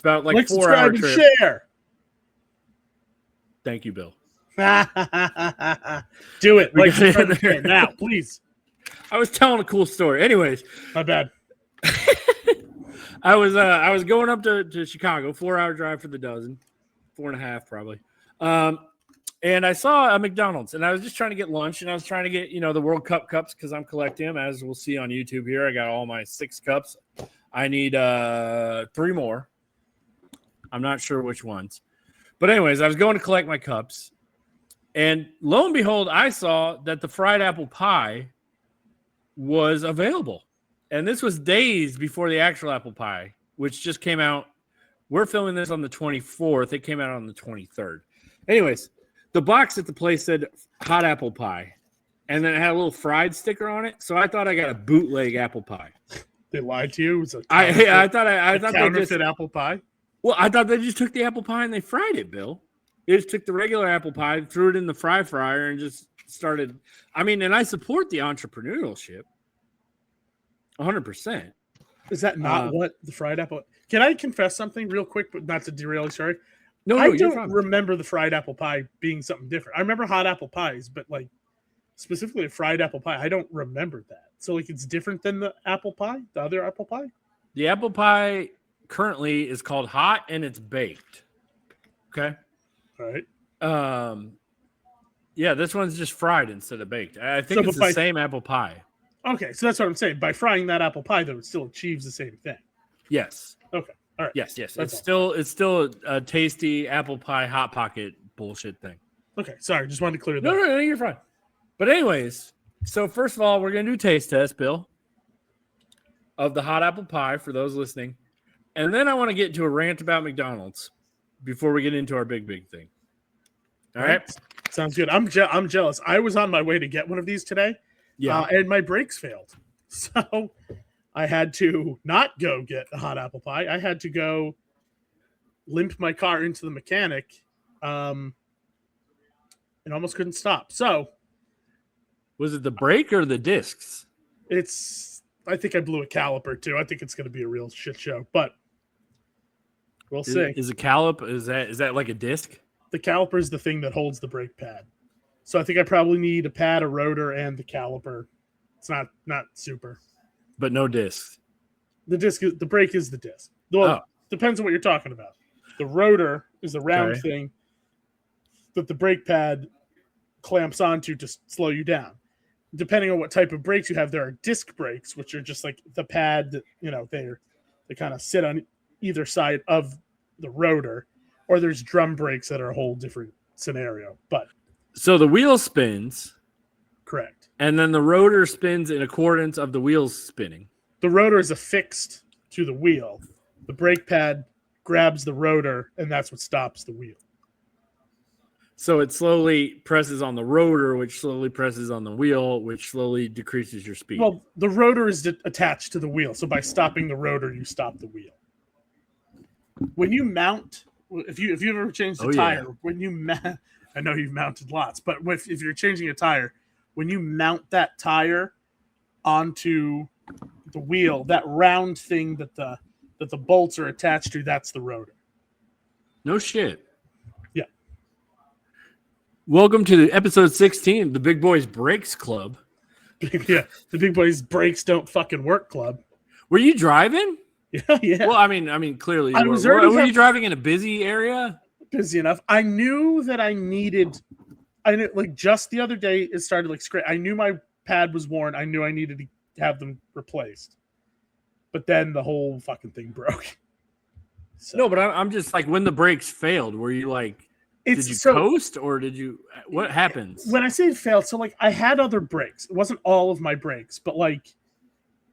about like like, 4 hour subscribe, and trip. share. Thank you, Bill. Do it. We Like, got it subscribe, in and share there. now, please. I was telling a cool story. Anyways, My bad. I was going up to Chicago, 4 hour drive for the dozen, 4.5 probably. And I saw a McDonald's, and I was just trying to get lunch, and I was trying to get, the World Cup cups because I'm collecting them, as we'll see on YouTube here. I got all my 6 cups. I need 3 more. I'm not sure which ones. But anyways, I was going to collect my cups, and lo and behold, I saw that the fried apple pie was available. And this was days before the actual apple pie, which just came out. We're filming this on the 24th. It came out on the 23rd. Anyways, the box at the place said hot apple pie, and then it had a little fried sticker on it. So I thought I got a bootleg apple pie. They lied to you. It was a I thought they just apple pie. Well, I thought they just took the apple pie and they fried it, Bill. They just took the regular apple pie, threw it in the fry fryer, and just started. I mean, and I support the entrepreneurship, 100%. Is that not what the fried apple? Can I confess something real quick, but not to derail you? Sorry. No, I you're don't fine. remember the fried apple pie being something different. I remember hot apple pies, but like specifically a fried apple pie, I don't remember that. So like it's different than the apple pie, the other apple pie. The apple pie currently is called hot and it's baked. Okay. All right. Yeah, this one's just fried instead of baked. I think it's the same apple pie. Okay, so that's what I'm saying. By frying that apple pie, though, it still achieves the same thing. Yes. Okay. All right. Yes. It's still a tasty apple pie hot pocket bullshit thing. Okay. Sorry, just wanted to clear that. No, you're fine. But anyways, so first of all, we're gonna do taste test, Bill, of the hot apple pie for those listening, and then I want to get into a rant about McDonald's before we get into our big thing. All right. Sounds good. I'm jealous. I was on my way to get one of these today. Yeah. And my brakes failed. So I had to not go get a hot apple pie. I had to go limp my car into the mechanic and almost couldn't stop. So was it the brake or the discs? I think I blew a caliper too. I think it's going to be a real shit show, but we'll see. Is a caliper, is that like a disc? The caliper is the thing that holds the brake pad. So I think I probably need a pad, a rotor, and the caliper. It's not super. But no disc. The brake is the disc. Well, depends on what you're talking about. The rotor is the round thing that the brake pad clamps onto to slow you down. Depending on what type of brakes you have, there are disc brakes, which are just like the pad that, they kind of sit on either side of the rotor, or there's drum brakes that are a whole different scenario. But so the wheel spins. Correct. And then the rotor spins in accordance of the wheels spinning. The rotor is affixed to the wheel. The brake pad grabs the rotor, and that's what stops the wheel. So it slowly presses on the rotor, which slowly presses on the wheel, which slowly decreases your speed. Well, the rotor is attached to the wheel. So by stopping the rotor, you stop the wheel. When you mount, if you've ever changed a tire, when you I know you've mounted lots, but if you're changing a tire, when you mount that tire onto the wheel, that round thing that the bolts are attached to, that's the rotor. No shit. Yeah. Welcome to episode 16 of the Big Boys Brakes Club. Yeah, the Big Boys Brakes Don't Fucking Work Club. Were you driving? Yeah. Well, I mean, clearly. Were you driving in a busy area? Busy enough. I knew that I knew, like, just the other day, it started like scrape. I knew my pad was worn. I knew I needed to have them replaced. But then the whole fucking thing broke. So. No, but I'm just like, when the brakes failed, were you like, did you coast or did you, what happens? When I say it failed, so like I had other brakes. It wasn't all of my brakes, but like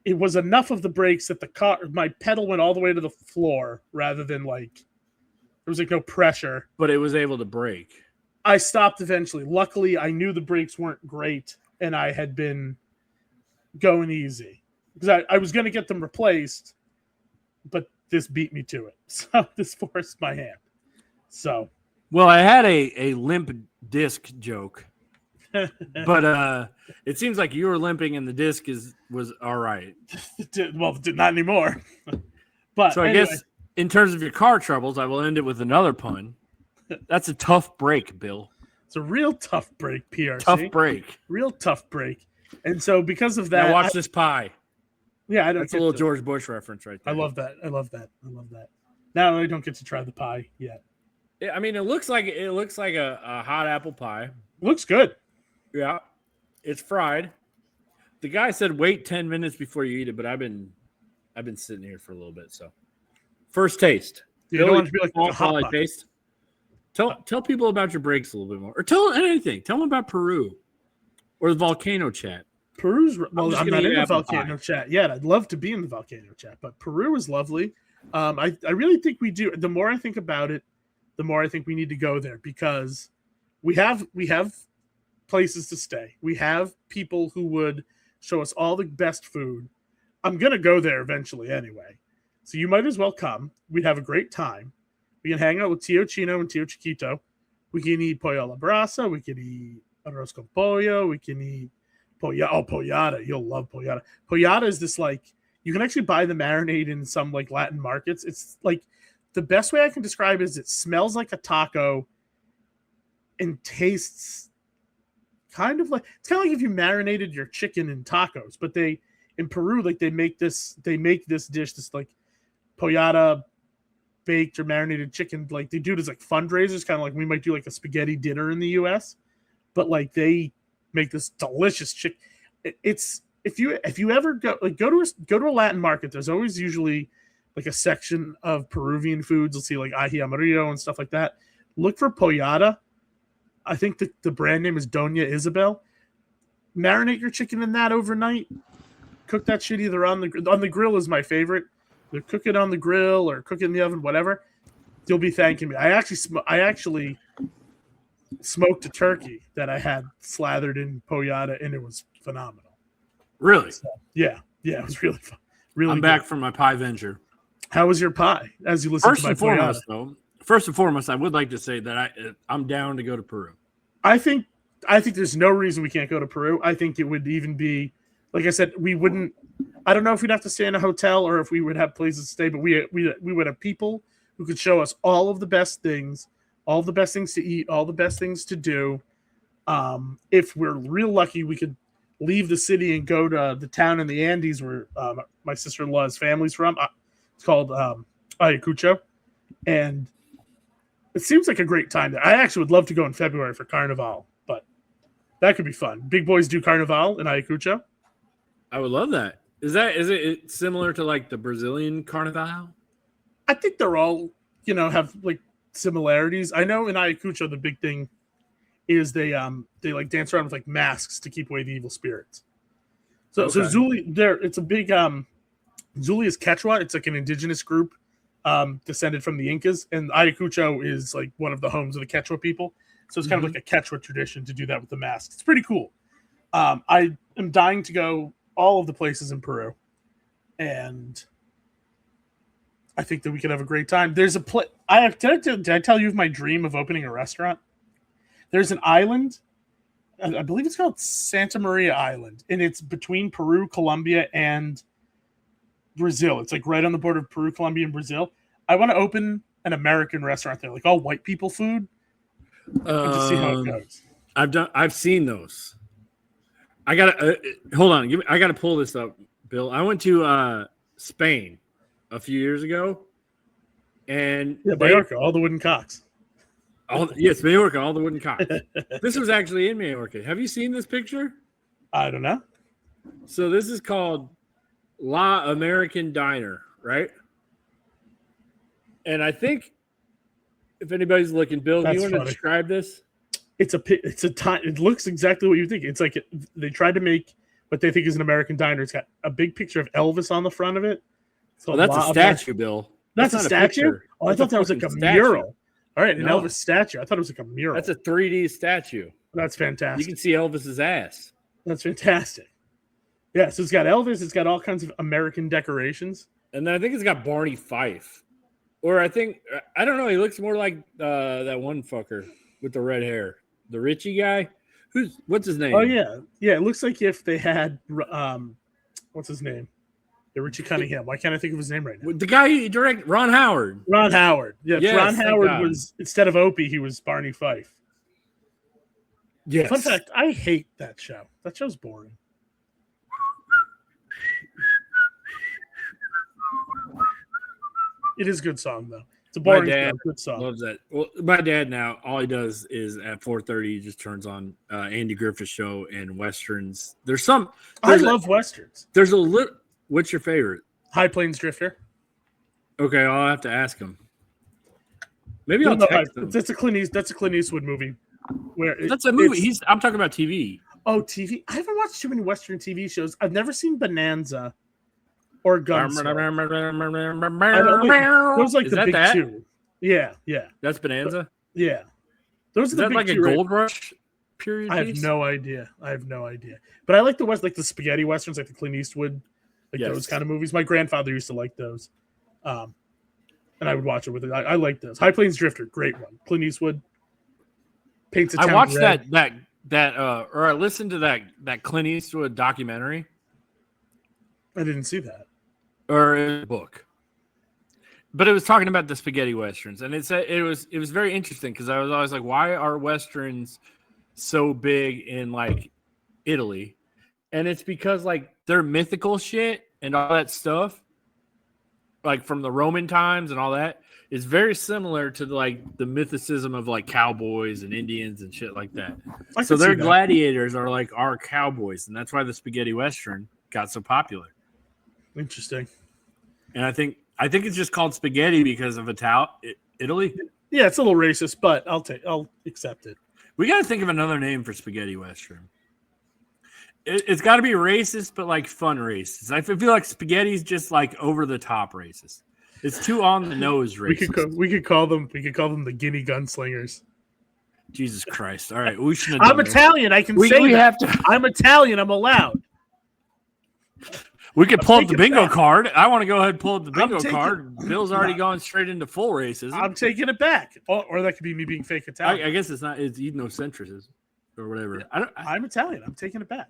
it was enough of the brakes that my pedal went all the way to the floor rather than like, there was like no pressure. But it was able to brake. I stopped eventually. Luckily, I knew the brakes weren't great and I had been going easy because I was going to get them replaced, but this beat me to it. So this forced my hand. So. Well, I had a limp disc joke, but it seems like you were limping and the disc was all right. Well, not anymore. But so I guess in terms of your car troubles, I will end it with another pun. That's a tough break, Bill. It's a real tough break, PRC. Tough break. Real tough break. And so because of that, now watch this pie. Yeah, I don't. That's a little George Bush reference right there. I love that. Now I don't get to try the pie yet. Yeah, I mean, it looks like a hot apple pie. Looks good. Yeah, it's fried. The guy said wait 10 minutes before you eat it, but I've been sitting here for a little bit. So, first taste. You don't want to be like a hot pie. Taste. Tell people about your breaks a little bit more, or tell anything. Tell them about Peru, or the volcano chat. Peru's well. I'm not in the volcano chat yet. I'd love to be in the volcano chat, but Peru is lovely. I really think we do. The more I think about it, the more I think we need to go there because we have places to stay. We have people who would show us all the best food. I'm gonna go there eventually anyway, so you might as well come. We'd have a great time. We can hang out with Tio Chino and Tio Chiquito. We can eat pollo a la brasa. We can eat arroz con pollo. We can eat pollada. You'll love pollada. Pollada is this like you can actually buy the marinade in some like Latin markets. It's like the best way I can describe it is it smells like a taco and tastes kind of like if you marinated your chicken in tacos. But they in Peru like they make this dish this like pollada baked or marinated chicken. Like they do it as like fundraisers, kind of like we might do like a spaghetti dinner in the US, but like they make this delicious chicken. It's if you ever go to a Latin market, there's always usually like a section of Peruvian foods. You'll see like ají amarillo and stuff like that. Look for pollada. I think the brand name is Doña Isabel. Marinate your chicken in that overnight. Cook that shit either on the grill is my favorite. Either cook it on the grill or cook it in the oven, whatever. You'll be thanking me. I actually smoked a turkey that I had slathered in pollada, and it was phenomenal. Really? So, yeah, it was really fun. Really, I'm back from my pie venture. How was your pie? As you listen to my pollada? First and foremost, I would like to say that I'm down to go to Peru. I think there's no reason we can't go to Peru. I think it would even be, like I said, we wouldn't. I don't know if we'd have to stay in a hotel or if we would have places to stay, but we would have people who could show us all of the best things, all the best things to eat, all the best things to do. If we're real lucky, we could leave the city and go to the town in the Andes where my sister-in-law's family's from. It's called Ayacucho, and it seems like a great time there. I actually would love to go in February for Carnival, but that could be fun. Big boys do Carnival in Ayacucho. I would love that. Is it similar to like the Brazilian Carnival? I think they're all, have like similarities. I know in Ayacucho the big thing is they like dance around with like masks to keep away the evil spirits. So Zuli it's a big Zuli is Quechua. It's like an indigenous group descended from the Incas, and Ayacucho is like one of the homes of the Quechua people. So it's kind of like a Quechua tradition to do that with the masks. It's pretty cool. I am dying to go all of the places in Peru, and I think that we could have a great time. There's a place. Did I tell you of my dream of opening a restaurant? There's an island. I believe it's called Santa Maria Island, and it's between Peru, Colombia, and Brazil. It's like right on the border of Peru, Colombia, and Brazil. I want to open an American restaurant there, like all white people food, and to see how it goes. I've seen those. I gotta hold on. I gotta pull this up, Bill. I went to Spain a few years ago, and Mallorca, all the wooden cocks. Yes, Mallorca, all the wooden cocks. This was actually in Mallorca. Have you seen this picture? I don't know. So this is called La American Diner, right? And I think if anybody's looking, Bill, do you want to describe this? It looks exactly what you think. It's like they tried to make what they think is an American diner. It's got a big picture of Elvis on the front of it. So that's a statue, Bill. That's a statue? I thought that was like a mural. All right, an Elvis statue. I thought it was like a mural. That's a 3D statue. That's fantastic. You can see Elvis's ass. That's fantastic. Yeah, so it's got Elvis. It's got all kinds of American decorations. And then I think it's got Barney Fife. Or I don't know. He looks more like that one fucker with the red hair. The Richie guy? What's his name? Oh, yeah. Yeah, it looks like if they had, what's his name? Richie Cunningham. Why can't I think of his name right now? The guy who directed Ron Howard. Ron Howard. Yes, Yes, Ron thank Howard God. was, instead of Opie, he was Barney Fife. Yes. Fun fact, I hate that show. That show's boring. It is a good song, though. It's a boring dad show, good song. Loves that. Well, my dad now, all he does is at 4:30, he just turns on Andy Griffith Show and Westerns. I love Westerns. There's a little. What's your favorite? High Plains Drifter. Okay, I'll have to ask him. Maybe I'll text him. That's a Clint Eastwood movie. That's a movie. I'm talking about TV. Oh, TV. I haven't watched too many Western TV shows. I've never seen Bonanza or Gunsmoke. Those are like the big two. Yeah. That's Bonanza? Yeah. Those are the big like two. Is that like a gold rush period? I have no idea. But I like the the spaghetti westerns, like the Clint Eastwood, those kind of movies. My grandfather used to like those. And I would watch it with it. I like those. High Plains Drifter, great one. Clint Eastwood paints a town I watched red. or I listened to that Clint Eastwood documentary. I didn't see that. Or a book. But it was talking about the spaghetti westerns, and it was very interesting because I was always like, why are westerns so big in like Italy? And it's because like their mythical shit and all that stuff, like from the Roman times and all that, is very similar to like the mythicism of like cowboys and Indians and shit like that. So their gladiators are like our cowboys, and that's why the spaghetti western got so popular. Interesting. And I think it's just called spaghetti because of Italy. Yeah, it's a little racist, but I'll accept it. We got to think of another name for spaghetti western. It's got to be racist, but like fun racist. I feel like spaghetti's just like over the top racist. It's too on the nose racist. We could call them the Guinea Gunslingers. Jesus Christ! All right, we should. I'm Italian. I can say that. I'm Italian. I'm allowed. We could pull up the bingo card. I want to go ahead and pull up the bingo card. Bill's already gone straight into full racism. I'm taking it back. Or that could be me being fake Italian. I guess it's not. It's ethnocentrism or whatever. Yeah. I'm Italian. I'm taking it back.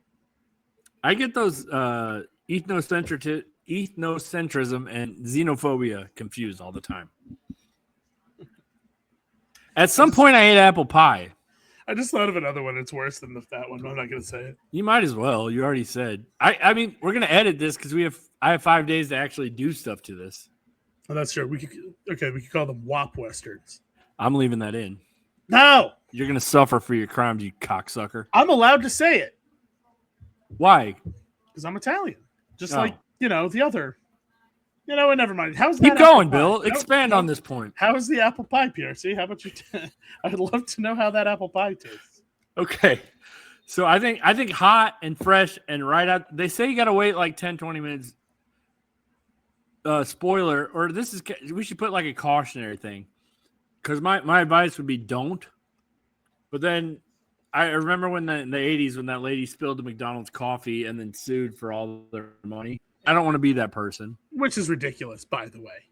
I get those ethnocentrism and xenophobia confused all the time. At some point, I ate apple pie. I just thought of another one. It's worse than that one. But I'm not going to say it. You might as well. You already said. I mean, we're going to edit this because I have 5 days to actually do stuff to this. Oh, that's true. We could call them WAP Westerns. I'm leaving that in. No. You're going to suffer for your crimes, you cocksucker. I'm allowed to say it. Why? Because I'm Italian. Just like, the other. And never mind. How's that? Keep going, Bill. Expand on this point. How is the apple pie, PRC? How about you? I'd love to know how that apple pie tastes. Okay. So I think hot and fresh and right out. They say you got to wait like 10, 20 minutes. Spoiler, or we should put like a cautionary thing. Because my advice would be don't. But then I remember when in the 80s when that lady spilled the McDonald's coffee and then sued for all their money. I don't want to be that person. Which is ridiculous, by the way.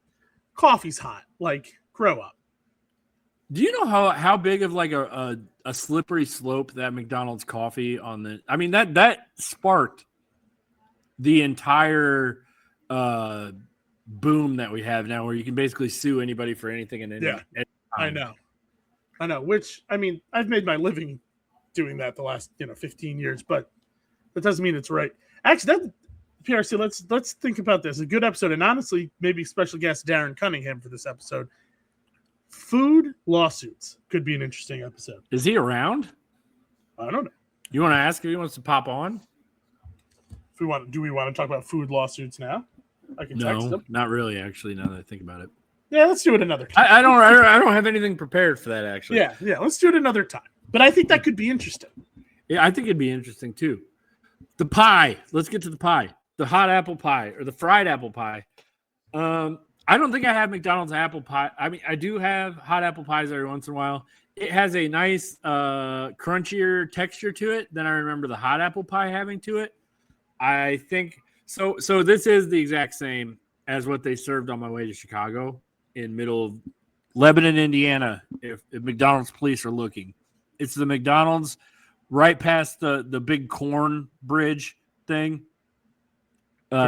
Coffee's hot. Like, grow up. Do you know how big of like a slippery slope that McDonald's coffee on the? I mean that sparked the entire boom that we have now, where you can basically sue anybody for anything and anything. Yeah, I know. Which I mean, I've made my living doing that the last 15 years, but that doesn't mean it's right. Actually, PRC, let's think about this. A good episode, and honestly, maybe special guest Darren Cunningham for this episode. Food lawsuits could be an interesting episode. Is he around? I don't know. You want to ask if he wants to pop on? Do we want to talk about food lawsuits now? I can text him. No, not really. Actually, now that I think about it. Yeah, let's do it another time. I don't have anything prepared for that. Actually. Yeah. Let's do it another time. But I think that could be interesting. Yeah, I think it'd be interesting too. The pie. Let's get to the pie. The hot apple pie or the fried apple pie. I don't think I have McDonald's apple pie. I mean, I do have hot apple pies every once in a while. It has a nice crunchier texture to it than I remember the hot apple pie having to it. I think so. So this is the exact same as what they served on my way to Chicago in middle of Lebanon, Indiana. If McDonald's police are looking, it's the McDonald's right past the big corn bridge thing.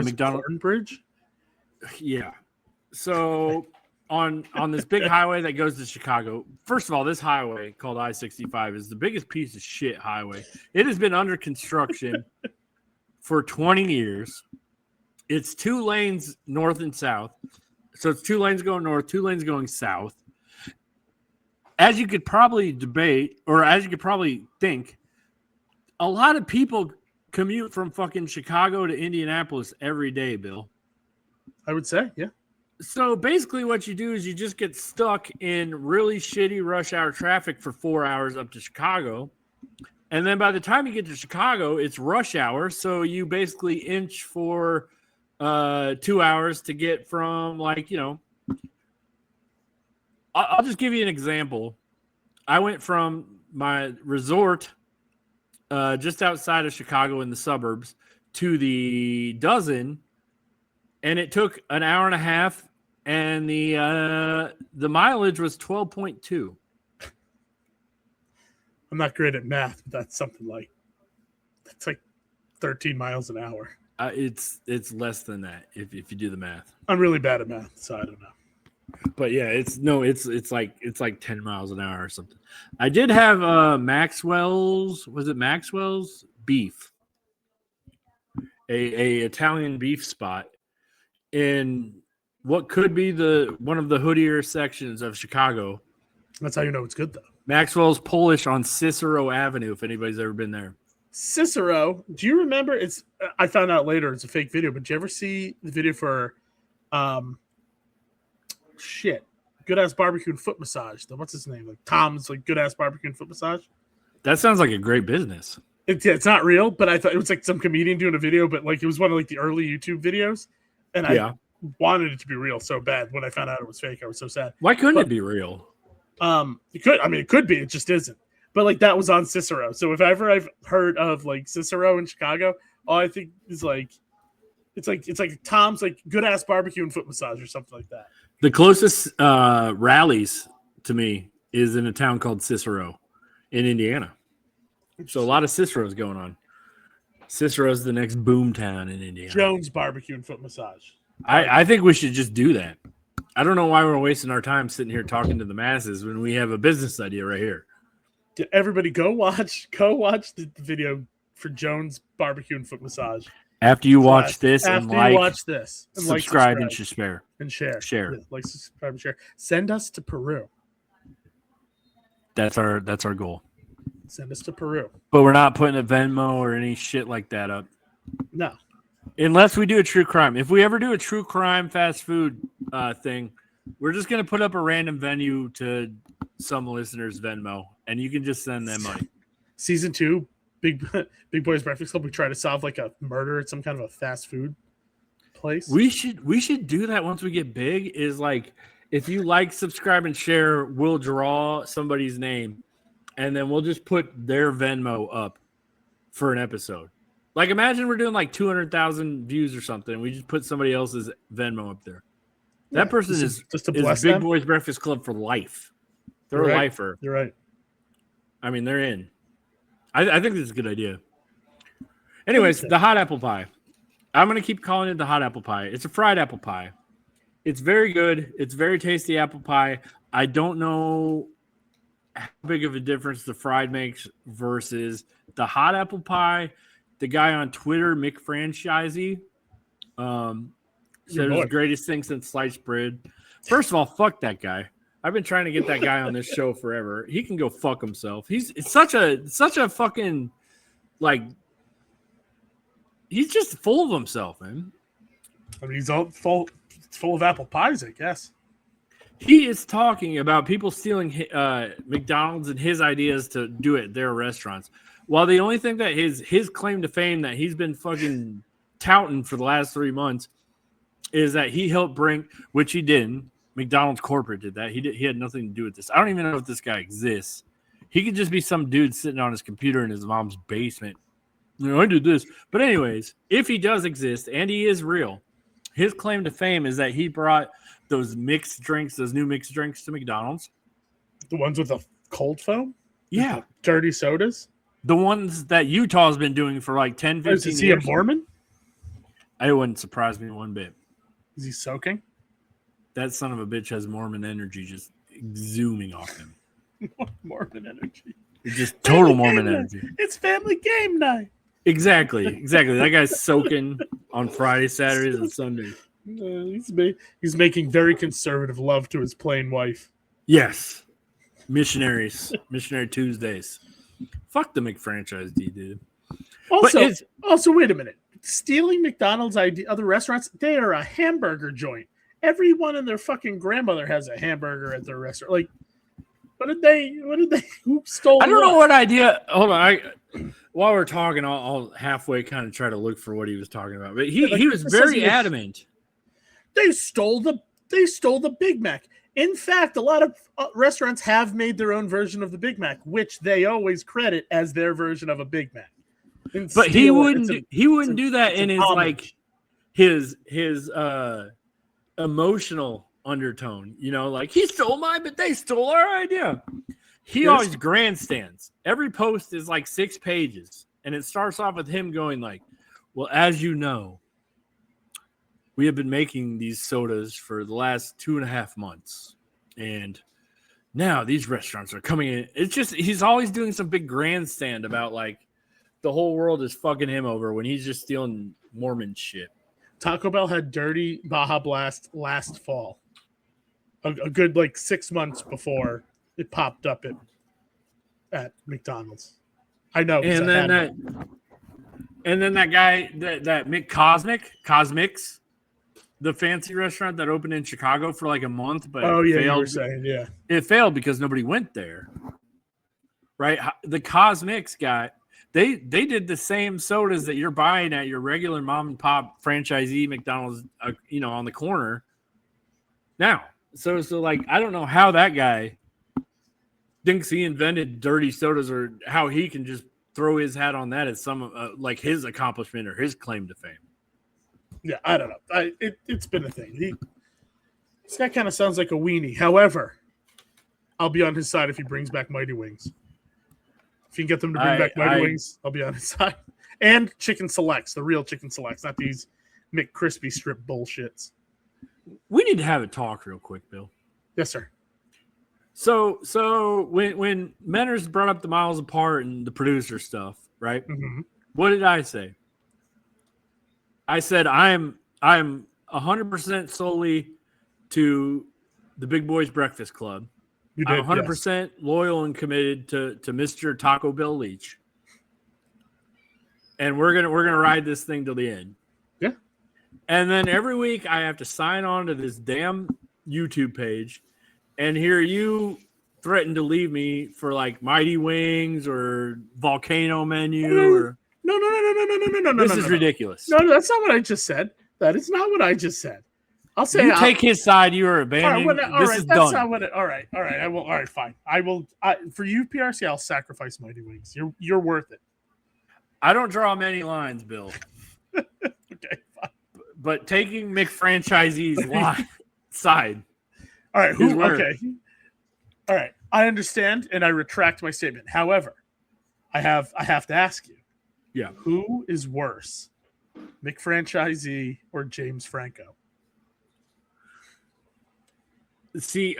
McDonald's Bridge. Yeah. So on this big highway that goes to Chicago, first of all, this highway called I-65 is the biggest piece of shit highway. It has been under construction for 20 years. It's 2 lanes north and south. So it's 2 lanes going north, 2 lanes going south. As you could probably debate, or as you could probably think, a lot of people commute from fucking Chicago to Indianapolis every day, Bill. I would say, yeah. So basically what you do is you just get stuck in really shitty rush hour traffic for 4 hours up to Chicago. And then by the time you get to Chicago, it's rush hour. So you basically inch for 2 hours to get from, like, you know, I'll just give you an example. I went from my resort just outside of Chicago in the suburbs to the Dozen, and it took an hour and a half, and the mileage was 12.2. I'm not great at math, but that's like 13 miles an hour. It's less than that if you do the math. I'm really bad at math, so I don't know. But yeah, it's like 10 miles an hour or something. I did have Maxwell's beef, a Italian beef spot in what could be one of the hoodier sections of Chicago. That's how you know it's good, though. Maxwell's Polish on Cicero Avenue, if anybody's ever been there. Cicero, do you remember? I found out later it's a fake video, but did you ever see the video for good ass barbecue and foot massage? What's his name? Like Tom's, like good ass barbecue and foot massage. That sounds like a great business. It's not real, but I thought it was like some comedian doing a video, but like it was one of like the early YouTube videos, and I wanted it to be real so bad. When I found out it was fake, I was so sad. Why couldn't it be real? It could. I mean, it could be. It just isn't. But like that was on Cicero. So if ever I've heard of like Cicero in Chicago, all I think is like it's like Tom's like good ass barbecue and foot massage or something like that. The closest rallies to me is in a town called Cicero in Indiana. So a lot of Cicero's going on. Cicero's the next boom town in Indiana. Jones barbecue and foot massage. I think we should just do that. I don't know why we're wasting our time sitting here talking to the masses when we have a business idea right here. Everybody go watch the video for Jones barbecue and foot massage. After you watch this subscribe and share. Yeah, like, subscribe and share. Send us to Peru. That's our goal. Send us to Peru. But we're not putting a Venmo or any shit like that up. No. Unless we do a true crime. If we ever do a true crime fast food thing, we're just going to put up a random venue to some listeners' Venmo, and you can just send them money. Season 2, Big Boys Breakfast Club, we try to solve like a murder at some kind of a fast food place. We should do that once we get big. Is like, if you like, subscribe, and share, we'll draw somebody's name, and then we'll just put their Venmo up for an episode. Like, imagine we're doing like 200,000 views or something, and we just put somebody else's Venmo up there. That person is Big Boys Breakfast Club for life. They're a lifer. You're right. I mean, they're in. I think this is a good idea. Anyways, the hot apple pie. I'm going to keep calling it the hot apple pie. It's a fried apple pie. It's very good. It's very tasty apple pie. I don't know how big of a difference the fried makes versus the hot apple pie. The guy on Twitter, Mick Franchisee, said it was the greatest thing since sliced bread. First of all, fuck that guy. I've been trying to get that guy on this show forever. He can go fuck himself. It's such a fucking, like, he's just full of himself, man. I mean, he's all full of apple pies, I guess. He is talking about people stealing McDonald's and his ideas to do it at their restaurants. While the only thing that his claim to fame that he's been fucking touting for the last 3 months is that he helped bring, which he didn't. McDonald's corporate did that. He had nothing to do with this. I don't even know if this guy exists. He could just be some dude sitting on his computer in his mom's basement. You know, I did this. But anyways, if he does exist and he is real, his claim to fame is that he brought those mixed drinks, those new mixed drinks to McDonald's. The ones with the cold foam? Yeah. Dirty sodas? The ones that Utah's been doing for like 10, 15 years. Is he a Mormon? It wouldn't surprise me one bit. Is he soaking? That son of a bitch has Mormon energy just zooming off him. Mormon energy. It's just total Mormon energy. It's family game night. Exactly. That guy's soaking on Fridays, Saturdays, and Sundays. He's making very conservative love to his plain wife. Yes. Missionary Tuesdays. Fuck the McFranchise D, dude. Also, wait a minute. Stealing McDonald's ID, other restaurants, they are a hamburger joint. Everyone and their fucking grandmother has a hamburger at their restaurant. Like, what did they? Who stole? I don't know what idea. Hold on. While we're talking, I'll halfway kind of try to look for what he was talking about. But he was very adamant. They stole the Big Mac. In fact, a lot of restaurants have made their own version of the Big Mac, which they always credit as their version of a Big Mac. But he wouldn't do that in his homage. his emotional undertone, like he stole mine, but they stole our idea. He always grandstands. Every post is like 6 pages, and it starts off with him going like, well, as you know, we have been making these sodas for the last 2.5 months, and now these restaurants are coming in. It's just he's always doing some big grandstand about like the whole world is fucking him over when he's just stealing Mormon shit. Taco Bell had Dirty Baja Blast last fall, a good like 6 months before it popped up at McDonald's. I know. And then that guy, that Mick Cosmics, the fancy restaurant that opened in Chicago for like a month, but failed. You were saying, it failed because nobody went there. Right? The Cosmics guy, they did the same sodas that you're buying at your regular mom and pop franchisee McDonald's, on the corner. Now, so like I don't know how that guy thinks he invented dirty sodas, or how he can just throw his hat on that as some like his accomplishment or his claim to fame. Yeah, I don't know. It's been a thing. This guy kind of sounds like a weenie. However, I'll be on his side if he brings back Mighty Wings. If you can get them to bring back Mighty Wings, I'll be on his side. And Chicken Selects, the real Chicken Selects, not these McCrispy strip bullshits. We need to have a talk real quick, Bill. Yes, sir. So when Menners brought up the miles apart and the producer stuff, right? Mm-hmm. What did I say? I said I'm 100% solely to the Big Boys Breakfast Club. You did, I'm 100% loyal and committed to Mr. Taco Bell Leach, and we're gonna ride this thing till the end. Yeah. And then every week I have to sign on to this damn YouTube page and hear you threaten to leave me for like Mighty Wings or Volcano Menu or no. This is ridiculous. No, that's not what I just said. That is not what I just said. I'll say you take his side. You are abandoning. This is done. All right. I will. All right, fine. I will. For you, PRC, I'll sacrifice Mighty Wings. You're worth it. I don't draw many lines, Bill. Okay, fine. But taking McFranchisee's side. All right. Okay. All right. I understand, and I retract my statement. However, I have to ask you. Yeah. Who is worse, McFranchisee or James Franco? See,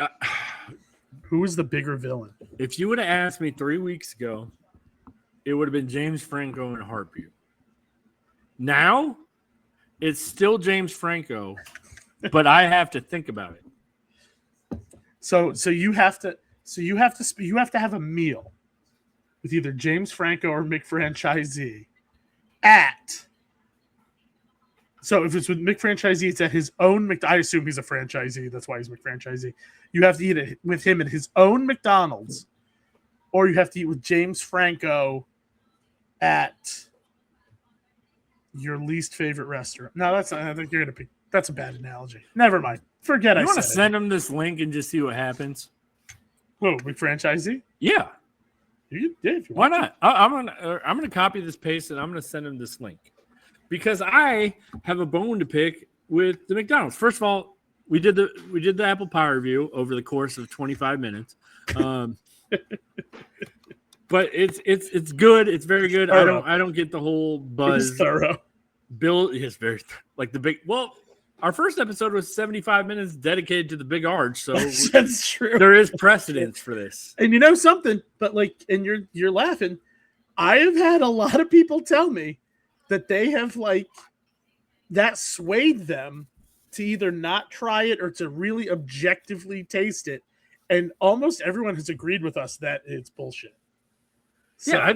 who is the bigger villain? If you would have asked me 3 weeks ago, it would have been James Franco in a heartbeat. Now, it's still James Franco, but I have to think about it. So you have to have a meal with either James Franco or McFranchisee at. So if it's with McFranchisee, it's at his own. I assume he's a franchisee. That's why he's McFranchisee. You have to eat it with him at his own McDonald's, or you have to eat with James Franco at your least favorite restaurant. No, that's not. I think you're gonna pick. That's a bad analogy. Never mind. Forget. You want to send him this link and just see what happens? Who, McFranchisee? Yeah. You did. Why not? I'm gonna copy this, paste, and I'm gonna send him this link. Because I have a bone to pick with the McDonald's. First of all, we did the apple pie review over the course of 25 minutes, but it's good. It's very good. I don't get the whole buzz. It was thorough. Bill is very like the big. Well, our first episode was 75 minutes dedicated to the big arch, so that's true. There is precedence for this. And you know something, but like, and you're laughing. I have had a lot of people tell me that they have like that swayed them to either not try it or to really objectively taste it, and almost everyone has agreed with us that it's bullshit. So, Yeah,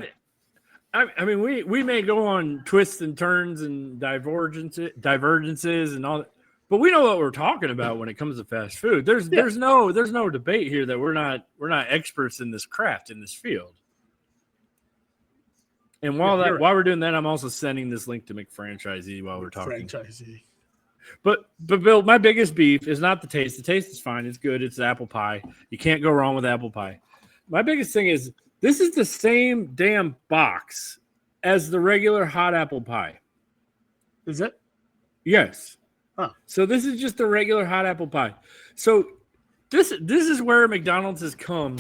I mean, we may go on twists and turns and divergences and all that, but we know what we're talking about when it comes to fast food. There's no debate here that we're not experts in this craft, in this field. And while we're doing that, I'm also sending this link to McFranchisee while we're talking. Franchisee. But Bill, my biggest beef is not the taste. The taste is fine. It's good. It's apple pie. You can't go wrong with apple pie. My biggest thing is this is the same damn box as the regular hot apple pie. Is it? Yes. Huh. So this is just the regular hot apple pie. So this is where McDonald's has come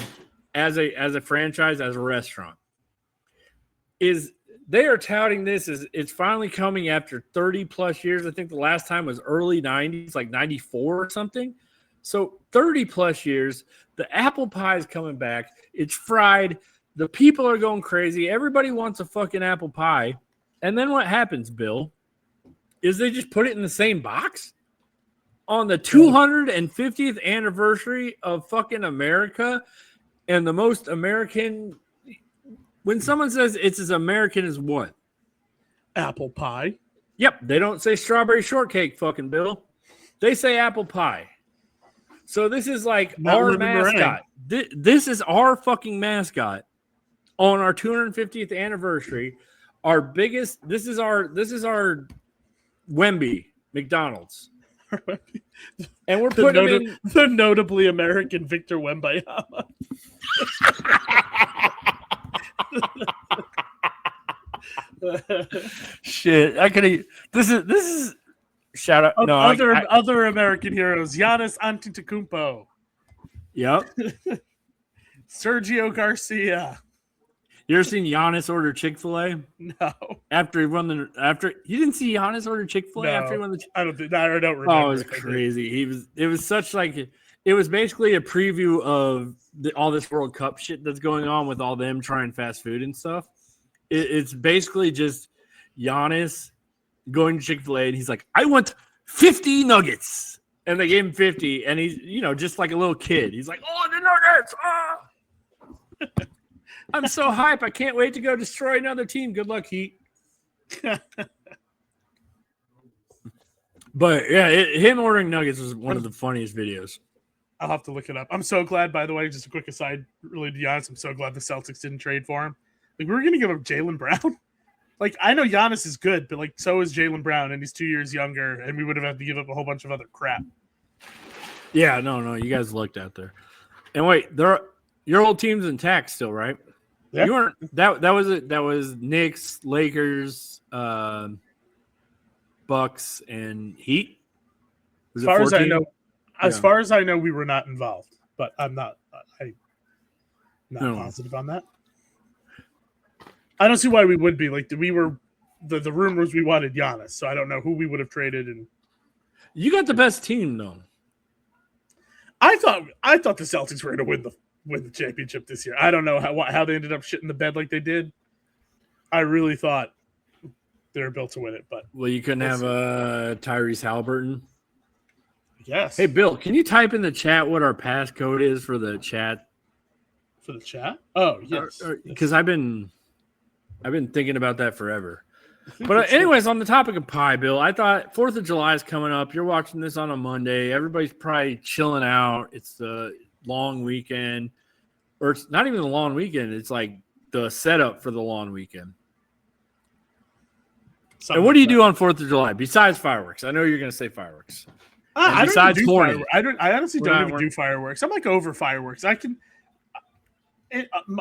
as a franchise, as a restaurant. Is they are touting this as it's finally coming after 30 plus years. I think the last time was early 90s, like 94 or something. So 30 plus years, the apple pie is coming back. It's fried. The people are going crazy. Everybody wants a fucking apple pie. And then what happens, Bill, is they just put it in the same box on the 250th anniversary of fucking America and the most American. When someone says it's as American as what? Apple pie. Yep. They don't say strawberry shortcake, fucking Bill. They say apple pie. So this is like our mascot. This is our fucking mascot on our 250th anniversary. Our biggest. This is our Wemby McDonald's. And we're putting in the notably American Victor Wembanyama. Shit, I could. This is shout out. No, other American heroes: Giannis Antetokounmpo. Yep. Sergio Garcia. You ever seen Giannis order Chick-fil-A? No. After he won you didn't see Giannis order Chick-fil-A after he won the. I don't remember. Oh, it was crazy. It was such like it was basically a preview of all this World Cup shit that's going on with all them trying fast food and stuff. It's basically just Giannis going to Chick-fil-A and he's like, I want 50 nuggets. And they gave him 50 and he's, just like a little kid. He's like, oh, the nuggets. Oh. I'm so hype. I can't wait to go destroy another team. Good luck, Heat. But yeah, him ordering nuggets was one of the funniest videos. I'll have to look it up. I'm so glad, by the way, just a quick aside, really to be honest, I'm so glad the Celtics didn't trade for him. Like, we were going to give up Jaylen Brown. Like, I know Giannis is good, but like, so is Jaylen Brown, and he's 2 years younger, and we would have had to give up a whole bunch of other crap. Yeah, no, you guys looked out there. And wait, your old team's intact still, right? Yeah. You weren't that was it. That was Knicks, Lakers, Bucks, and Heat. As far as I know, we were not involved, but I'm not positive on that. I don't see why we would be. Like, we were the rumors we wanted Giannis, so I don't know who we would have traded. And you got the best team, though. I thought the Celtics were going to win the championship this year. I don't know how they ended up shitting the bed like they did. I really thought they were built to win it, but you couldn't have Tyrese Halliburton. Yes. Hey, Bill, can you type in the chat what our passcode is for the chat? For the chat? Oh, yes. Because I've been thinking about that forever. But anyways, on the topic of pie, Bill, I thought 4th of July is coming up. You're watching this on a Monday. Everybody's probably chilling out. It's the long weekend. Or it's not even the long weekend. It's like the setup for the long weekend. And what do you do on 4th of July besides fireworks? I know you're going to say fireworks. I honestly don't even do fireworks. I'm like over fireworks.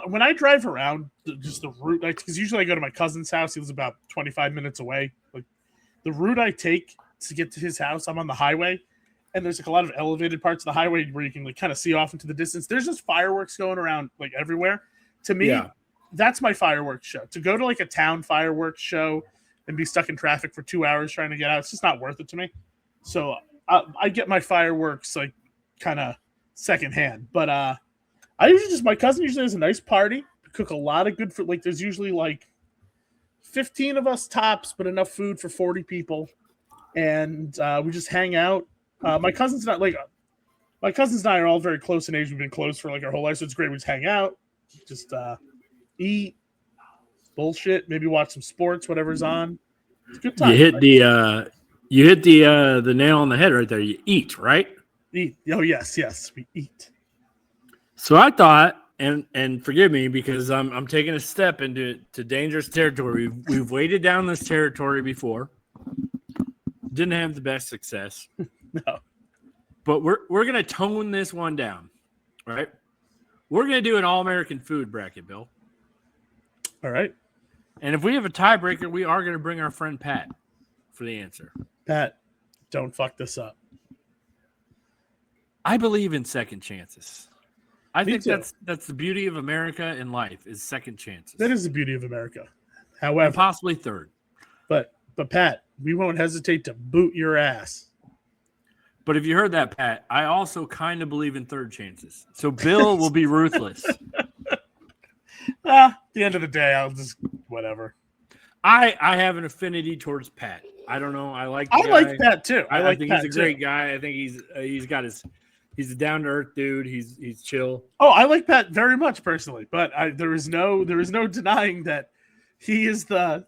When I drive around, just the route, because usually I go to my cousin's house. He lives about 25 minutes away. Like, the route I take to get to his house, I'm on the highway, and there's like a lot of elevated parts of the highway where you can like kind of see off into the distance. There's just fireworks going around like everywhere. To me, that's my fireworks show. To go to like a town fireworks show and be stuck in traffic for 2 hours trying to get out. It's just not worth it to me. So I get my fireworks like kind of secondhand. But I usually my cousin usually has a nice party. We cook a lot of good food. Like there's usually like 15 of us tops, but enough food for 40 people. And we just hang out. My cousins and I are all very close in age. We've been close for like our whole life, so it's great. We just hang out, just eat, bullshit, maybe watch some sports, whatever's on. It's a good time. You hit the nail on the head right there. You eat, right? Eat. Oh yes, we eat. So I thought, and forgive me because I'm taking a step into dangerous territory. We've waded down this territory before. Didn't have the best success. No. But we're gonna tone this one down, right? We're gonna do an all-American food bracket, Bill. All right. And if we have a tiebreaker, we are gonna bring our friend Pat for the answer. Pat, don't fuck this up. I believe in second chances. I think too. that's the beauty of America in life is second chances. That is the beauty of America. However, and possibly third. But Pat, we won't hesitate to boot your ass. But if you heard that, Pat, I also kind of believe in third chances. So Bill will be ruthless. At the end of the day, I'll just whatever. I have an affinity towards Pat. I don't know. I like Pat too. I think he's a great guy. I think he's a down to earth dude. He's chill. Oh, I like Pat very much personally, but there is no denying that he is the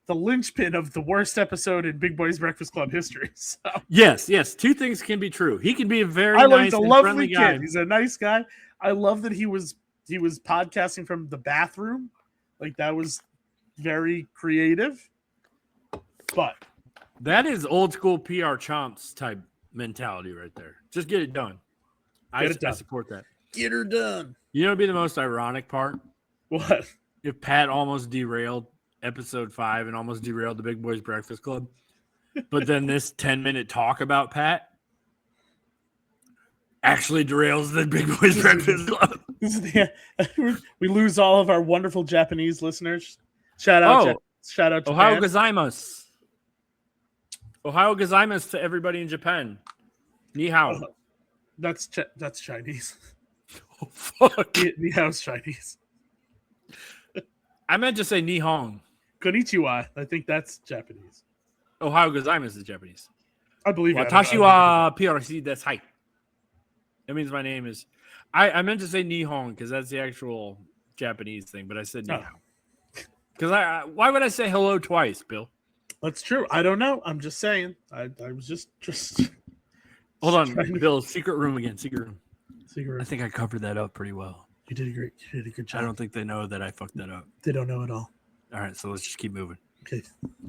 linchpin of the worst episode in Big Boys Breakfast Club history. So. Yes. Two things can be true. He can be a very nice and friendly guy. Kid. He's a nice guy. I love that he was podcasting from the bathroom. Like that was very creative. But that is old school PR chomps type mentality right there. Just get it done. I support that. Get her done. You know, it'd be the most ironic part. What? If Pat almost derailed episode 5 and almost derailed the Big Boys Breakfast Club, but then this 10-minute talk about Pat actually derails the Big Boys Breakfast Club. We lose all of our wonderful Japanese listeners. Shout out Ohio gozaimasu. Ohio gozaimasu to everybody in Japan. Ni hao. That's Chinese. Oh, fuck. Ni hao's Chinese. I meant to say Nihong. Konnichiwa. I think that's Japanese. Ohio gozaimasu is Japanese. I believe it. Watashi wa PRC desai. That means my name is. I meant to say Nihong because that's the actual Japanese thing, but I said Nihao. Because why would I say hello twice, Bill? That's true. I don't know. I'm just saying. I was just. Hold on, Bill. Secret room again. Secret room. I think I covered that up pretty well. You did great. You did a good job. I don't think they know that I fucked that up. They don't know at all. All right, so let's just keep moving. Okay.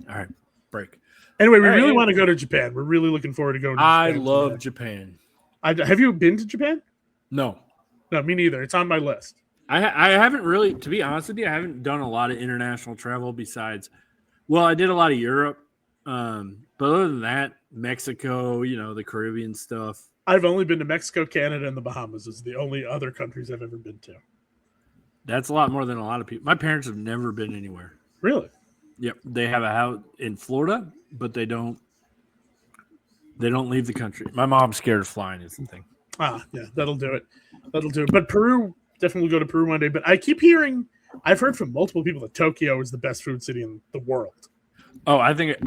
All right, break. Anyway, we really want to go to Japan. We're really looking forward to going to Japan. I love Japan. Have you been to Japan? No, me neither. It's on my list. I haven't really, to be honest with you, I haven't done a lot of international travel besides, well, I did a lot of Europe. But other than that, Mexico, the Caribbean stuff. I've only been to Mexico, Canada, and the Bahamas. Is the only other countries I've ever been to. That's a lot more than a lot of people. My parents have never been anywhere. Really? Yep. They have a house in Florida, but they don't leave the country. My mom's scared of flying is the thing. Yeah, that'll do it. But Peru, definitely go to Peru one day. But I've heard from multiple people that Tokyo is the best food city in the world. Oh, I think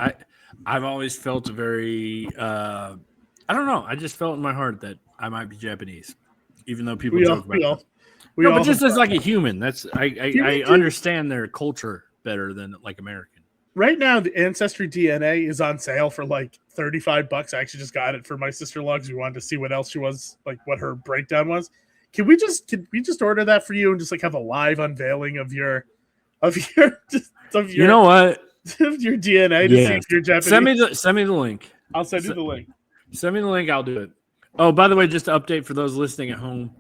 I've always felt a very, I don't know. I just felt in my heart that I might be Japanese, even though people joke about it. But just as like a human, I understand their culture better than like American. Right now, the Ancestry DNA is on sale for like $35. I actually just got it for my sister-in-law because we wanted to see what else she was, like what her breakdown was. Can we just order that for you and just like have a live unveiling of your you know what? Of your DNA to see if you're Japanese? Send me the link. I'll send you the link. Send me the link. I'll do it. Oh, by the way, just to update for those listening at home,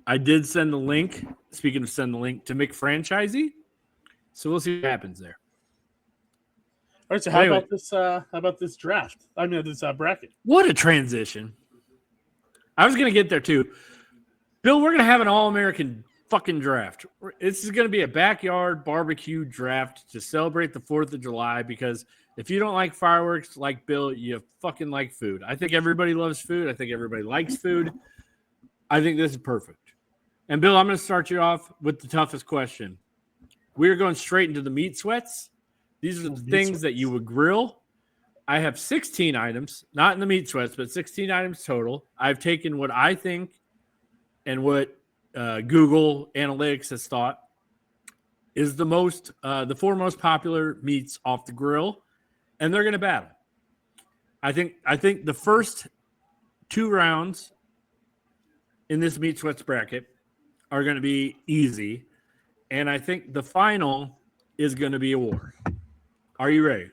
I did send the link. Speaking of send the link to McFranchisee, so we'll see what happens there. All right. So how about this draft? I mean, this bracket. What a transition! I was going to get there too. Bill, we're going to have an all-American fucking draft. This is going to be a backyard barbecue draft to celebrate the 4th of July because if you don't like fireworks like Bill, you fucking like food. I think everybody loves food. I think everybody likes food. I think this is perfect. And Bill, I'm going to start you off with the toughest question. We're going straight into the meat sweats. These are the things that you would grill. I have 16 items, not in the meat sweats, but 16 items total. I've taken what I think and what Google Analytics has thought is the 4 most popular meats off the grill, and they're going to battle. I think the first 2 rounds in this meat sweats bracket are going to be easy, and I think the final is going to be a war. Are you ready?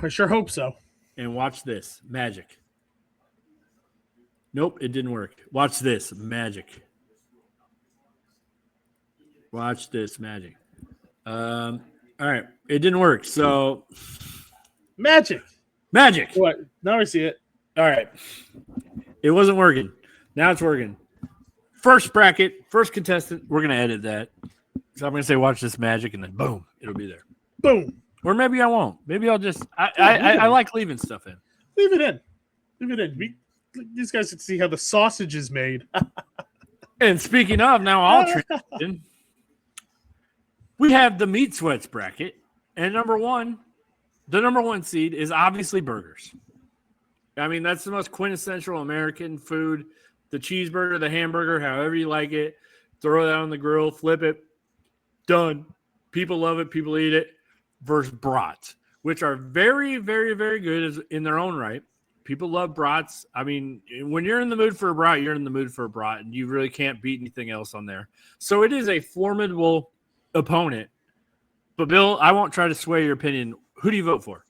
I sure hope so. And watch this. Magic. Nope, it didn't work. Watch this. Magic. Watch this. Magic. All right. It didn't work. So. Magic. What? Now I see it. All right. It wasn't working. Now it's working. First bracket, first contestant. We're going to edit that. So I'm going to say, watch this magic, and then boom, it'll be there. Boom. Or maybe I won't. Maybe I'll just I like leaving stuff in. Leave it in. These guys can see how the sausage is made. And speaking of, now I'll transition. We have the meat sweats bracket, and the number one seed is obviously burgers. I mean, that's the most quintessential American food. The cheeseburger, the hamburger, however you like it. Throw that on the grill, flip it. Done. People love it. People eat it. Versus brats, which are very, very, very good in their own right. People love brats. I mean, when you're in the mood for a brat, you're in the mood for a brat, and you really can't beat anything else on there. So it is a formidable opponent. But, Bill, I won't try to sway your opinion. Who do you vote for?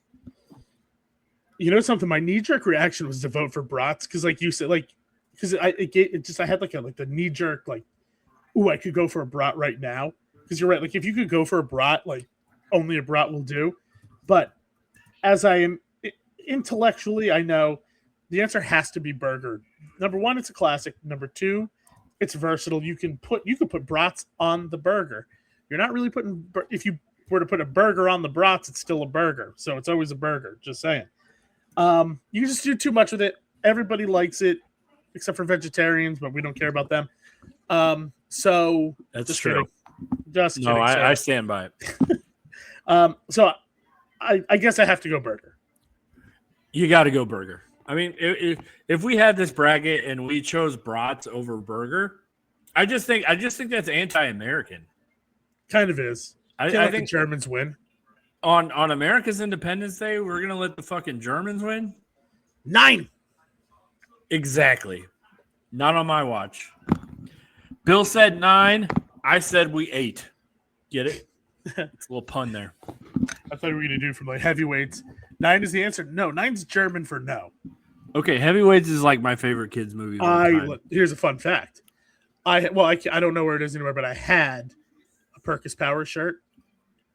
You know something? My knee-jerk reaction was to vote for brats because, like you said, because I had the knee-jerk, ooh, I could go for a brat right now. Because you're right. Like, if you could go for a brat, only a brat will do. But as I am intellectually, I know the answer has to be burger. Number 1, it's a classic. Number 2, it's versatile. You can put brats on the burger. You're not really if you were to put a burger on the brats, it's still a burger. So it's always a burger. Just saying. You just do too much with it. Everybody likes it, except for vegetarians, but we don't care about them. So that's just true. Kidding. Just no, kidding. I stand by it. So I guess I have to go burger. You got to go burger. I mean, if we had this bracket and we chose brats over burger, I just think that's anti-American. Kind of is. I think the Germans win. On America's Independence Day, we're gonna let the fucking Germans win? 9. Exactly. Not on my watch. Bill said 9. I said we 8. Get it? It's a little pun there. I thought we were going to do from heavyweights. 9 is the answer. No, 9's German for no. Okay, heavyweights is my favorite kids movie. Here's a fun fact. I don't know where it is anymore, but I had a Perkis Power shirt,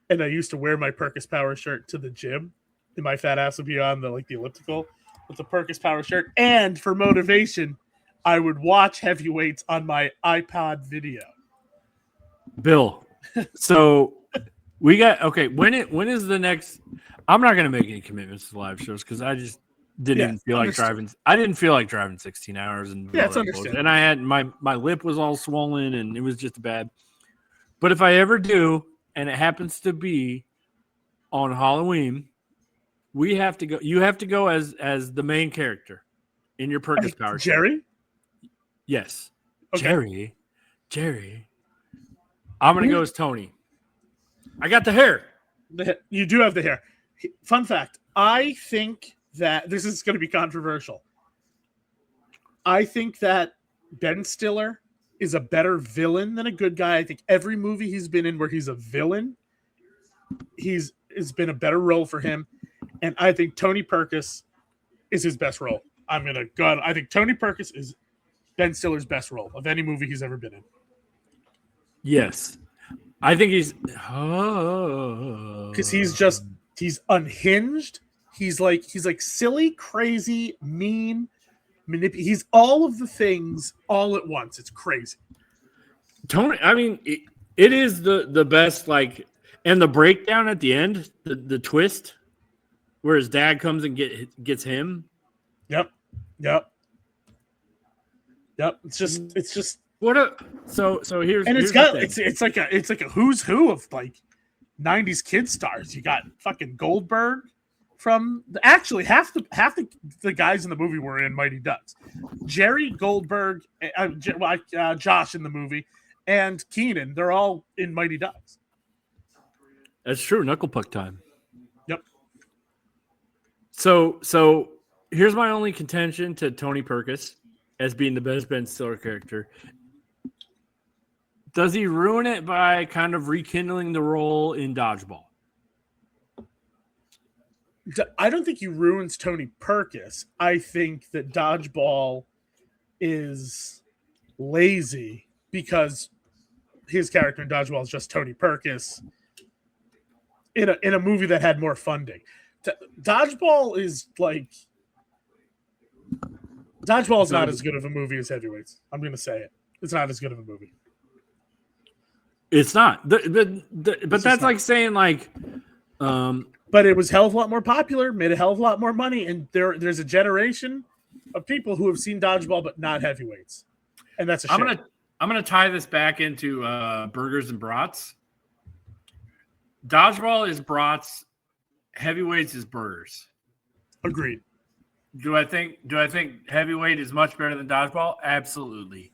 and I used to wear my Perkis Power shirt to the gym, and my fat ass would be on the elliptical with the Perkis Power shirt. And for motivation, I would watch heavyweights on my iPod video. Bill, so we got when is the next? I'm not going to make any commitments to live shows because I just didn't feel like driving. I didn't feel like driving 16 hours and it's understandable. And I had my lip was all swollen and it was just bad. But if I ever do, and it happens to be on Halloween, we have to go. You have to go as the main character in your Perkis Power. Jerry. Yes, okay. Jerry. I'm going to go as Tony. I got the hair. You do have the hair. Fun fact. I think that this is going to be controversial. I think that Ben Stiller is a better villain than a good guy. I think every movie he's been in where he's a villain, it's been a better role for him. And I think Tony Perkis is his best role. I think Tony Perkis is Ben Stiller's best role of any movie he's ever been in. Yes. I think he's because he's unhinged. He's like silly, crazy, mean, he's all of the things all at once. It's crazy. Tony, I mean, it is the best, like, and the breakdown at the end, the twist, where his dad comes and gets him. Yep. It's just what a so here's and here's it's like a who's who of like 90s kid stars. You got fucking Goldberg from actually half the guys in the movie were in Mighty Ducks. Jerry Goldberg, Josh in the movie, and Keenan, they're all in Mighty Ducks. That's true. Knuckle puck time. Yep. So here's my only contention to Tony Perkis as being the best Ben Stiller character. Does he ruin it by kind of rekindling the role in Dodgeball? I don't think he ruins Tony Perkis. I think that Dodgeball is lazy because his character in Dodgeball is just Tony Perkis in a movie that had more funding. Dodgeball is not as good of a movie as Heavyweights. I'm going to say it. It's not as good of a movie. It's not. But that's like saying like. But it was a hell of a lot more popular, made a hell of a lot more money, and there's a generation of people who have seen Dodgeball but not Heavyweights, and that's a shame. I'm gonna tie this back into burgers and brats. Dodgeball is brats, Heavyweights is burgers. Agreed. Do I think Heavyweight is much better than Dodgeball? Absolutely.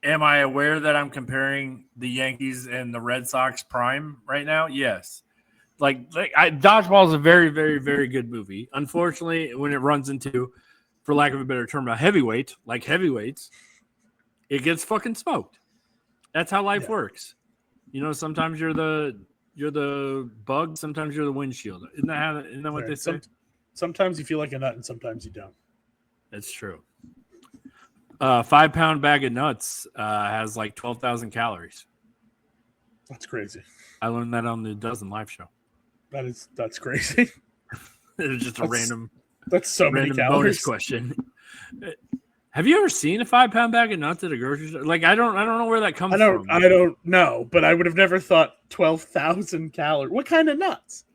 Am I aware that I'm comparing the Yankees and the Red Sox prime right now? Yes. Dodgeball is a very, very, very good movie. Unfortunately, when it runs into, for lack of a better term, a heavyweight, like Heavyweights, it gets fucking smoked. That's how life works. You know, sometimes you're the bug, sometimes you're the windshield. Isn't that what they say? Sometimes you feel like a nut, and sometimes you don't. That's true. 5-pound bag of nuts has like 12,000 calories. That's crazy. I learned that on the Dozen live show. That's crazy. It's just that's so many calories. Bonus question. Have you ever seen a 5-pound bag of nuts at a grocery store? Like I don't know where that comes from. I don't know, but I would have never thought 12,000 calories. What kind of nuts?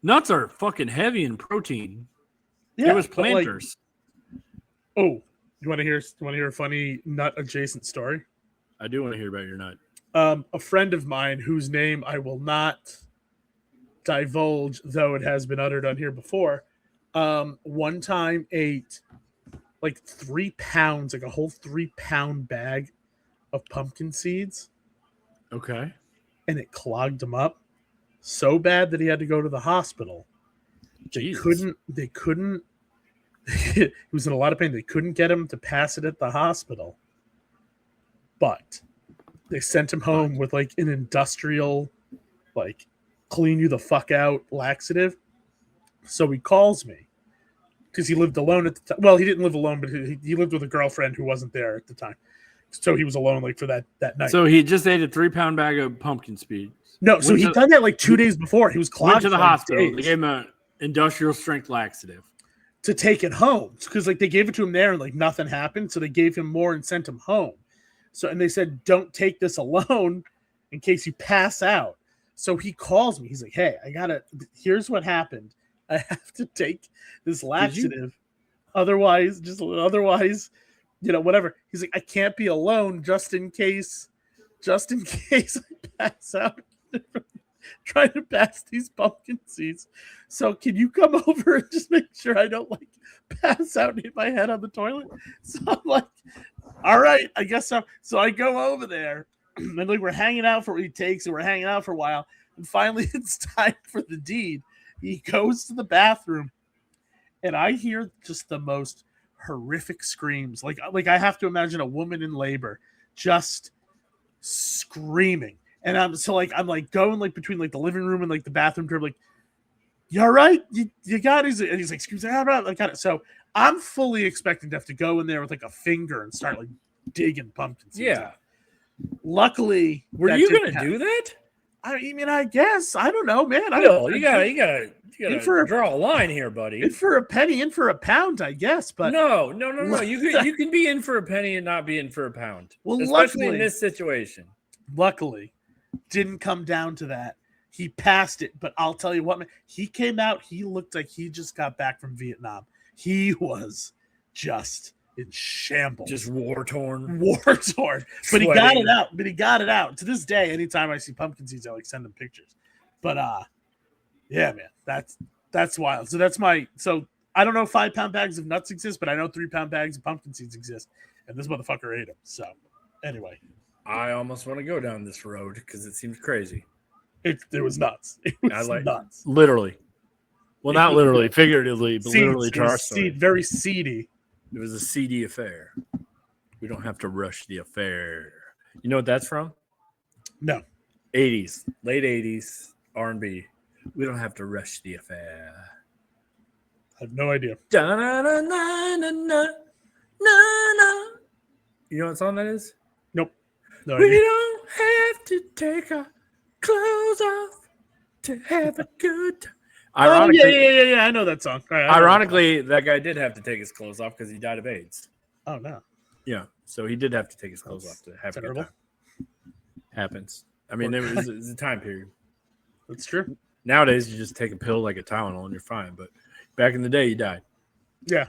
Nuts are fucking heavy in protein. Yeah, it was planters. You want to hear a funny nut adjacent story? I do want to hear about your nut. A friend of mine whose name I will not divulge, though it has been uttered on here before, one time ate like 3 pounds, like a whole 3-pound bag of pumpkin seeds. Okay. And it clogged him up so bad that he had to go to the hospital. They couldn't he was in a lot of pain. They couldn't get him to pass it at the hospital. But they sent him home with like an industrial, like, clean you the fuck out laxative. So he calls me because he lived alone at the time. Well, he didn't live alone, but he lived with a girlfriend who wasn't there at the time. So he was alone like for that night. So he just ate a 3-pound bag of pumpkin seeds. No, so he'd done that like 2 days before. He was clogged. Went to the hospital. They gave him an industrial strength laxative to take it home because like they gave it to him there and like nothing happened. So they gave him more and sent him home. So and they said, don't take this alone in case you pass out. So he calls me. He's like, hey, here's what happened. I have to take this laxative. Otherwise, whatever. He's like, I can't be alone just in case I pass out trying to pass these pumpkin seeds. So can you come over and just make sure I don't like pass out and hit my head on the toilet? So I'm like, all right, I guess so. So I go over there and like we're hanging out for what he takes and we're hanging out for a while. And finally it's time for the deed. He goes to the bathroom and I hear just the most horrific screams. Like I have to imagine a woman in labor just screaming. And I'm going like between like the living room and like the bathroom door, like, you all right? You got it? And he's like, excuse me, I got it. So I'm fully expecting to have to go in there with like a finger and start like digging pumpkin seeds. Yeah. Luckily, were you gonna do that? I mean, I guess I don't know, man. You gotta draw a line here, buddy. In for a penny, in for a pound, I guess. But no. You can be in for a penny and not be in for a pound. Well, especially in this situation. luckily, didn't come down to that. He passed it, but I'll tell you what, man, he came out, he looked like he just got back from Vietnam. He was just in shambles. Just war-torn. But he got it out. To this day, anytime I see pumpkin seeds, I like send them pictures. But yeah, man, that's wild. So I don't know if 5-pound bags of nuts exist, but I know 3-pound bags of pumpkin seeds exist. And this motherfucker ate them. So anyway. I almost want to go down this road because it seems crazy. It was nuts. It was nuts. Literally. Well, not literally, figuratively, but literally to our story. Very seedy. It was a seedy affair. We don't have to rush the affair. You know what that's from? No. 80s, late 80s, R&B. We don't have to rush the affair. I have no idea. You know what song that is? Nope. No we idea. don't have to take our clothes off to have a good time. Ironically, yeah. I know that song. Right, ironically, that guy did have to take his clothes off because he died of AIDS. Oh, no. Yeah, so he did have to take his clothes off to have a good time. Happens. I mean, it was a time period. That's true. Nowadays, you just take a pill like a Tylenol and you're fine. But back in the day, he died. Yeah.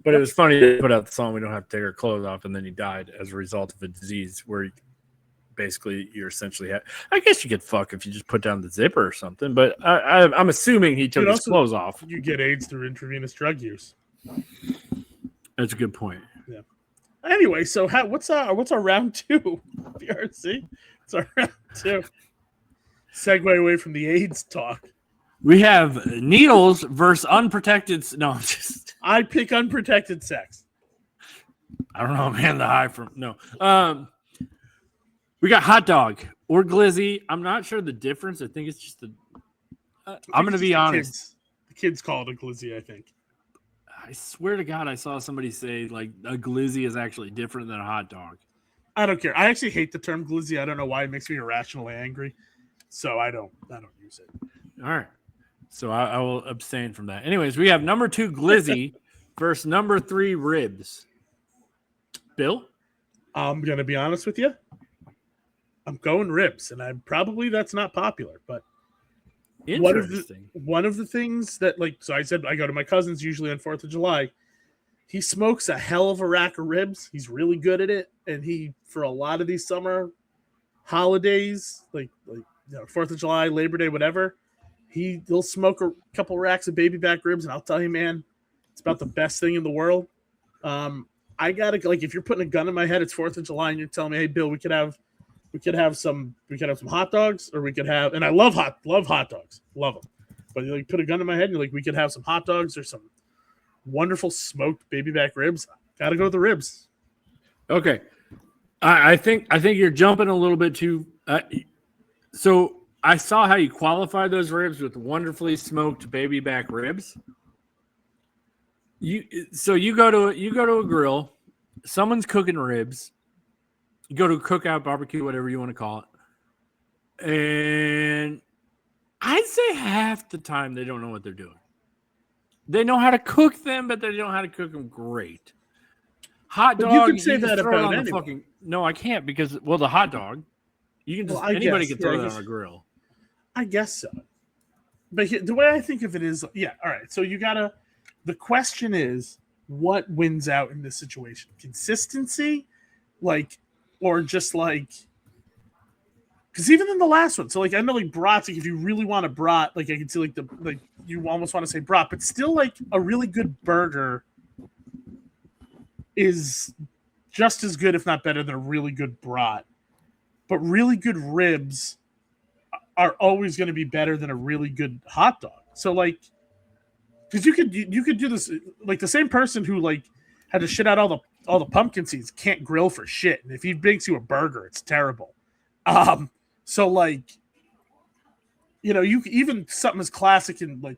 But it was funny to put out the song, We Don't Have to Take Our Clothes Off, and then he died as a result of a disease where basically you're essentially I guess you could fuck if you just put down the zipper or something, but I'm assuming he took his clothes off. You get AIDS through intravenous drug use. That's a good point. Yeah. Anyway, so what's our round 2? BRC? It's our round 2. Segue away from the AIDS talk. We have needles versus unprotected. No, I pick unprotected sex. I don't know, man. The high from no. We got hot dog or glizzy. I'm not sure the difference. I think it's just the. I'm going to be honest. The kids call it a glizzy, I think. I swear to God, I saw somebody say like a glizzy is actually different than a hot dog. I don't care. I actually hate the term glizzy. I don't know why. It makes me irrationally angry. So I don't use it. All right. So I will abstain from that. Anyways, we have number 2 glizzy versus number 3 ribs. Bill? I'm going to be honest with you. I'm going ribs, and that's not popular, but interesting. One of the things that, so I said I go to my cousin's usually on 4th of July. He smokes a hell of a rack of ribs. He's really good at it, and he, for a lot of these summer holidays, 4th of July, Labor Day, whatever, he'll smoke a couple racks of baby back ribs, and I'll tell you, man, it's about the best thing in the world. I gotta if you're putting a gun in my head, it's 4th of July, and you're telling me, hey, Bill, we could have some hot dogs, or we could have, and I love hot dogs, love them. But you put a gun in my head, and you're like, we could have some hot dogs or some wonderful smoked baby back ribs. Gotta go with the ribs. Okay, I think you're jumping a little bit too. So I saw how you qualify those ribs with wonderfully smoked baby back ribs. You go to a grill, someone's cooking ribs. You go to a cookout, barbecue, whatever you want to call it, and I'd say half the time they don't know what they're doing. They know how to cook them, but they don't know how to cook them great. Hot dog. You can say that about anyone. No, I can't because the hot dog. You can just anybody can throw that on a grill. I guess so. But the way I think of it is, all right. So the question is, what wins out in this situation? Consistency, or just because even in the last one, so I know brats, if you really want a brat, I can see you almost want to say brat, but still a really good burger is just as good, if not better, than a really good brat. But really good ribs are always going to be better than a really good hot dog. So because you could do this, the same person who had to shit out all the pumpkin seeds can't grill for shit, and if he makes you a burger, it's terrible. So you even something as classic and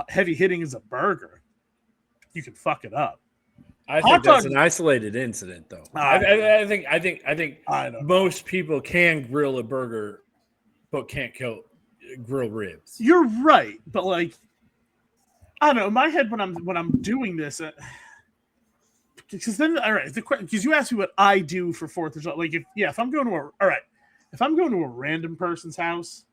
heavy hitting as a burger, you can fuck it up. I think that's an isolated incident, though. I think most people can grill a burger, but can't grill ribs. You're right, but I don't know. In my head, when I'm doing this, because then all right, because you asked me what I do for 4th of July. Like if I'm going to if I'm going to a random person's house,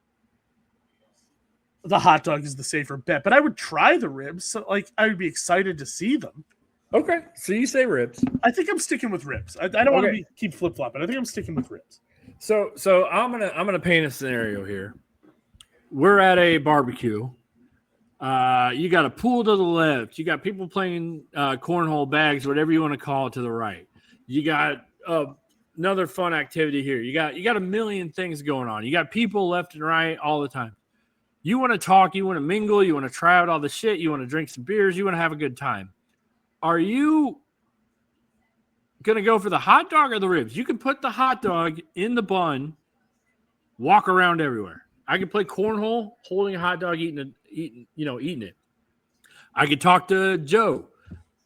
the hot dog is the safer bet. But I would try the ribs. So like I would be excited to see them. Okay, so you say ribs. I think I'm sticking with ribs. I don't want to keep flip flopping. I think I'm sticking with ribs. So I'm gonna paint a scenario here. We're at a barbecue. You got a pool to the left. You got people playing cornhole, bags, whatever you want to call it, to the right. You got another fun activity here. You got a million things going on. You got people left and right all the time. You want to talk. You want to mingle. You want to try out all the shit. You want to drink some beers. You want to have a good time. Are you going to go for the hot dog or the ribs? You can put the hot dog in the bun, walk around everywhere. I could play cornhole, holding a hot dog, eating it. I could talk to Joe,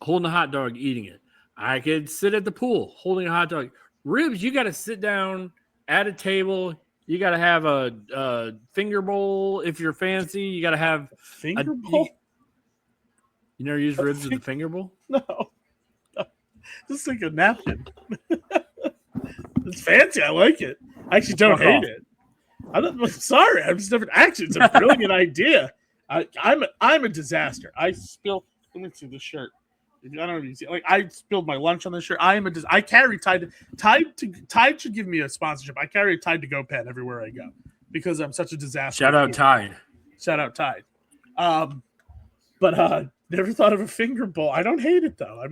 holding a hot dog, eating it. I could sit at the pool, holding a hot dog. Ribs, you got to sit down at a table. You got to have a finger bowl if you're fancy. You got to have finger bowl. You never use ribs with a finger bowl? No. Just like a napkin. It's fancy. I like it. I actually don't hate it. I'm sorry. I'm just never. Actually, it's a brilliant idea. I'm a disaster. I spilled. Let me see this shirt. I don't know if you see. Like I spilled my lunch on this shirt. I carry Tide. Tide should give me a sponsorship. I carry a Tide to Go pen everywhere I go because I'm such a disaster. Shout out Tide. Shout out Tide. But never thought of a finger bowl. I don't hate it though. I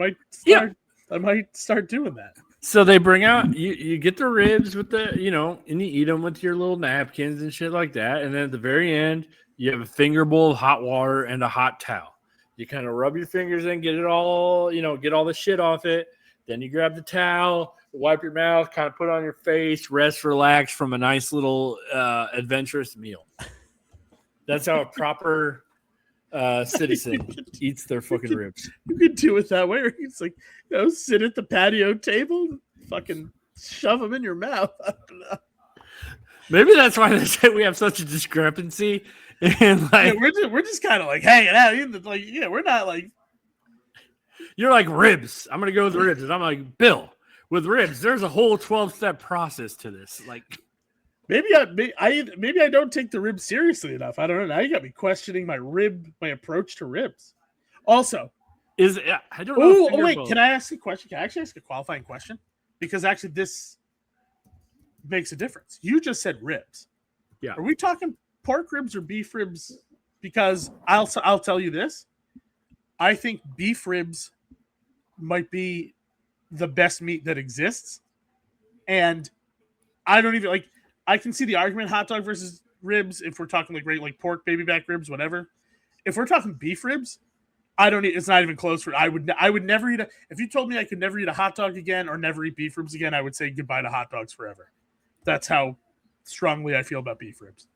might start doing that. So they bring out you get the ribs with the and you eat them with your little napkins and shit like that. And then at the very end, you have a finger bowl of hot water and a hot towel. You kind of rub your fingers in, get it all, get all the shit off it. Then you grab the towel, wipe your mouth, kind of put it on your face, rest, relax from a nice little adventurous meal. That's how a proper citizen eats their fucking ribs. You could do it that way, or it's like, sit at the patio table, fucking shove them in your mouth. I don't know. Maybe that's why they say we have such a discrepancy. And like, we're just kind of like hanging out. Like, we're not like. You're like ribs. I'm gonna go with ribs, and I'm like Bill with ribs. There's a whole 12-step process to this. Like. Maybe I don't take the ribs seriously enough. I don't know. Now you got me questioning my approach to ribs. Also, I don't know. Oh wait, can I ask a question? Can I actually ask a qualifying question? Because actually, this makes a difference. You just said ribs. Yeah. Are we talking pork ribs or beef ribs? Because I'll tell you this. I think beef ribs might be the best meat that exists, and I don't even like. I can see the argument hot dog versus ribs if we're talking like pork, baby back ribs, whatever. If we're talking beef ribs, it's not even close. I would never eat if you told me I could never eat a hot dog again or never eat beef ribs again, I would say goodbye to hot dogs forever. That's how strongly I feel about beef ribs.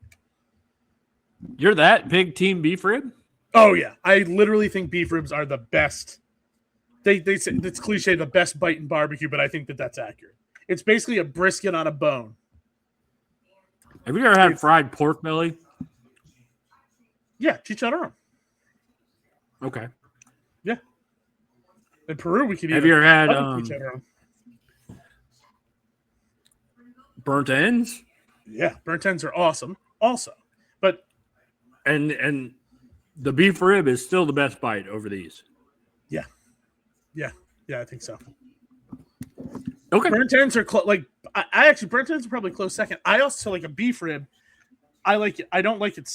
You're that big team beef rib? Oh yeah. I literally think beef ribs are the best. They say it's cliche, the best bite in barbecue, but I think that's accurate. It's basically a brisket on a bone. Have you ever had fried pork belly? Yeah, chicharrón. Okay. Yeah. In Peru, we can eat. Have you ever had burnt ends? Yeah, burnt ends are awesome. Also, but and the beef rib is still the best bite over these. Yeah, I think so. Okay. Burnt ends are I actually burnt ends are probably close second. I also like a beef rib. I like it. I don't like it.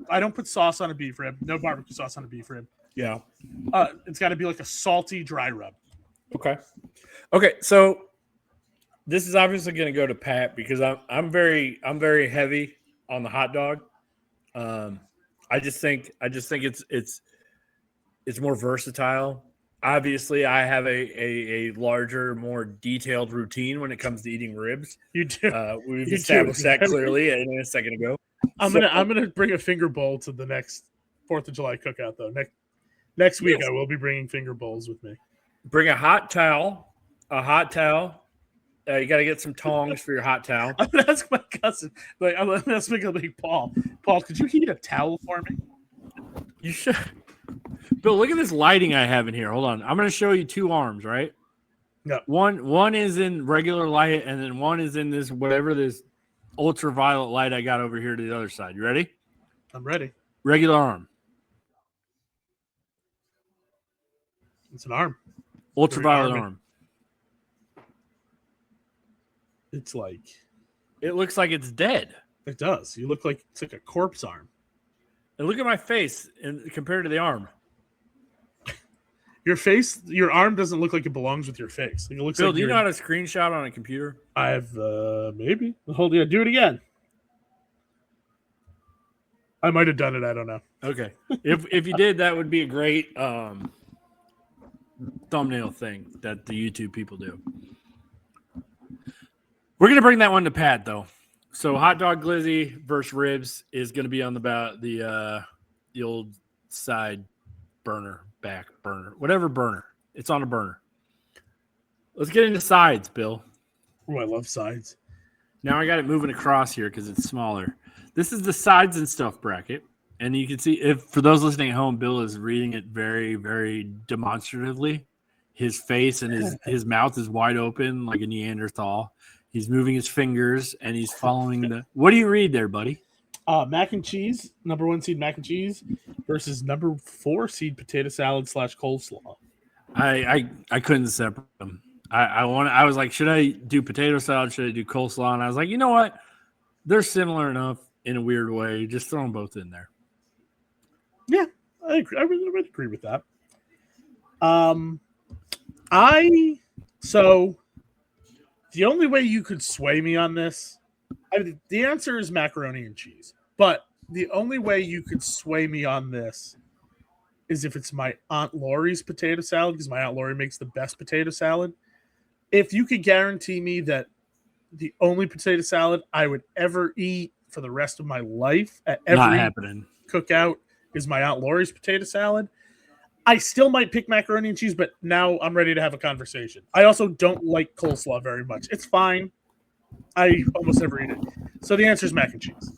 I don't put sauce on a beef rib. No barbecue sauce on a beef rib. Yeah. It's got to be like a salty dry rub. Okay. So this is obviously going to go to Pat because I'm very heavy on the hot dog. I just think it's more versatile. Obviously, I have a larger, more detailed routine when it comes to eating ribs. You do. We've established that clearly a second ago. I'm gonna bring a finger bowl to the next 4th of July cookout though. Next week I will be bringing finger bowls with me. Bring a hot towel. You got to get some tongs for your hot towel. I'm gonna ask my cousin. I'm gonna ask my cousin, Paul. Paul, could you heat a towel for me? You should. Bill, look at this lighting I have in here. Hold on. I'm going to show you two arms, right? Yeah. One is in regular light, and then one is in this whatever this ultraviolet light I got over here to the other side. You ready? I'm ready. Regular arm. It's an arm. Ultraviolet arm. It's like it looks like it's dead. It does. You look like it's like a corpse arm. And look at my face and compared to the arm. Your arm doesn't look like it belongs with your face. Like it looks Bill, like do you know how to screenshot on a computer? I've maybe. Hold on, do it again. I might have done it. I don't know. Okay. If you did, that would be a great thumbnail thing that the YouTube people do. We're gonna bring that one to Pat though. So hot dog glizzy versus ribs is gonna be on the old side burner, back burner, whatever burner. It's on a burner. Let's get into sides, Bill. Oh, I love sides. Now I got it moving across here because it's smaller. This is the sides and stuff bracket. And you can see, if for those listening at home, Bill is reading it very, very demonstratively. His face and his mouth is wide open like a Neanderthal. He's moving his fingers and he's following the. What do you read there, buddy? Mac and cheese, number 1 seed mac and cheese versus number 4 seed potato salad / coleslaw. I couldn't separate them. I was like, should I do potato salad? Should I do coleslaw? And I was like, you know what? They're similar enough in a weird way. Just throw them both in there. Yeah, I agree. I really would agree with that. So the only way you could sway me on this, the answer is macaroni and cheese. But the only way you could sway me on this is if it's my Aunt Lori's potato salad, because my Aunt Lori makes the best potato salad. If you could guarantee me that the only potato salad I would ever eat for the rest of my life at every cookout is my Aunt Lori's potato salad, I still might pick macaroni and cheese, but now I'm ready to have a conversation. I also don't like coleslaw very much. It's fine. I almost never eat it. So the answer is mac and cheese.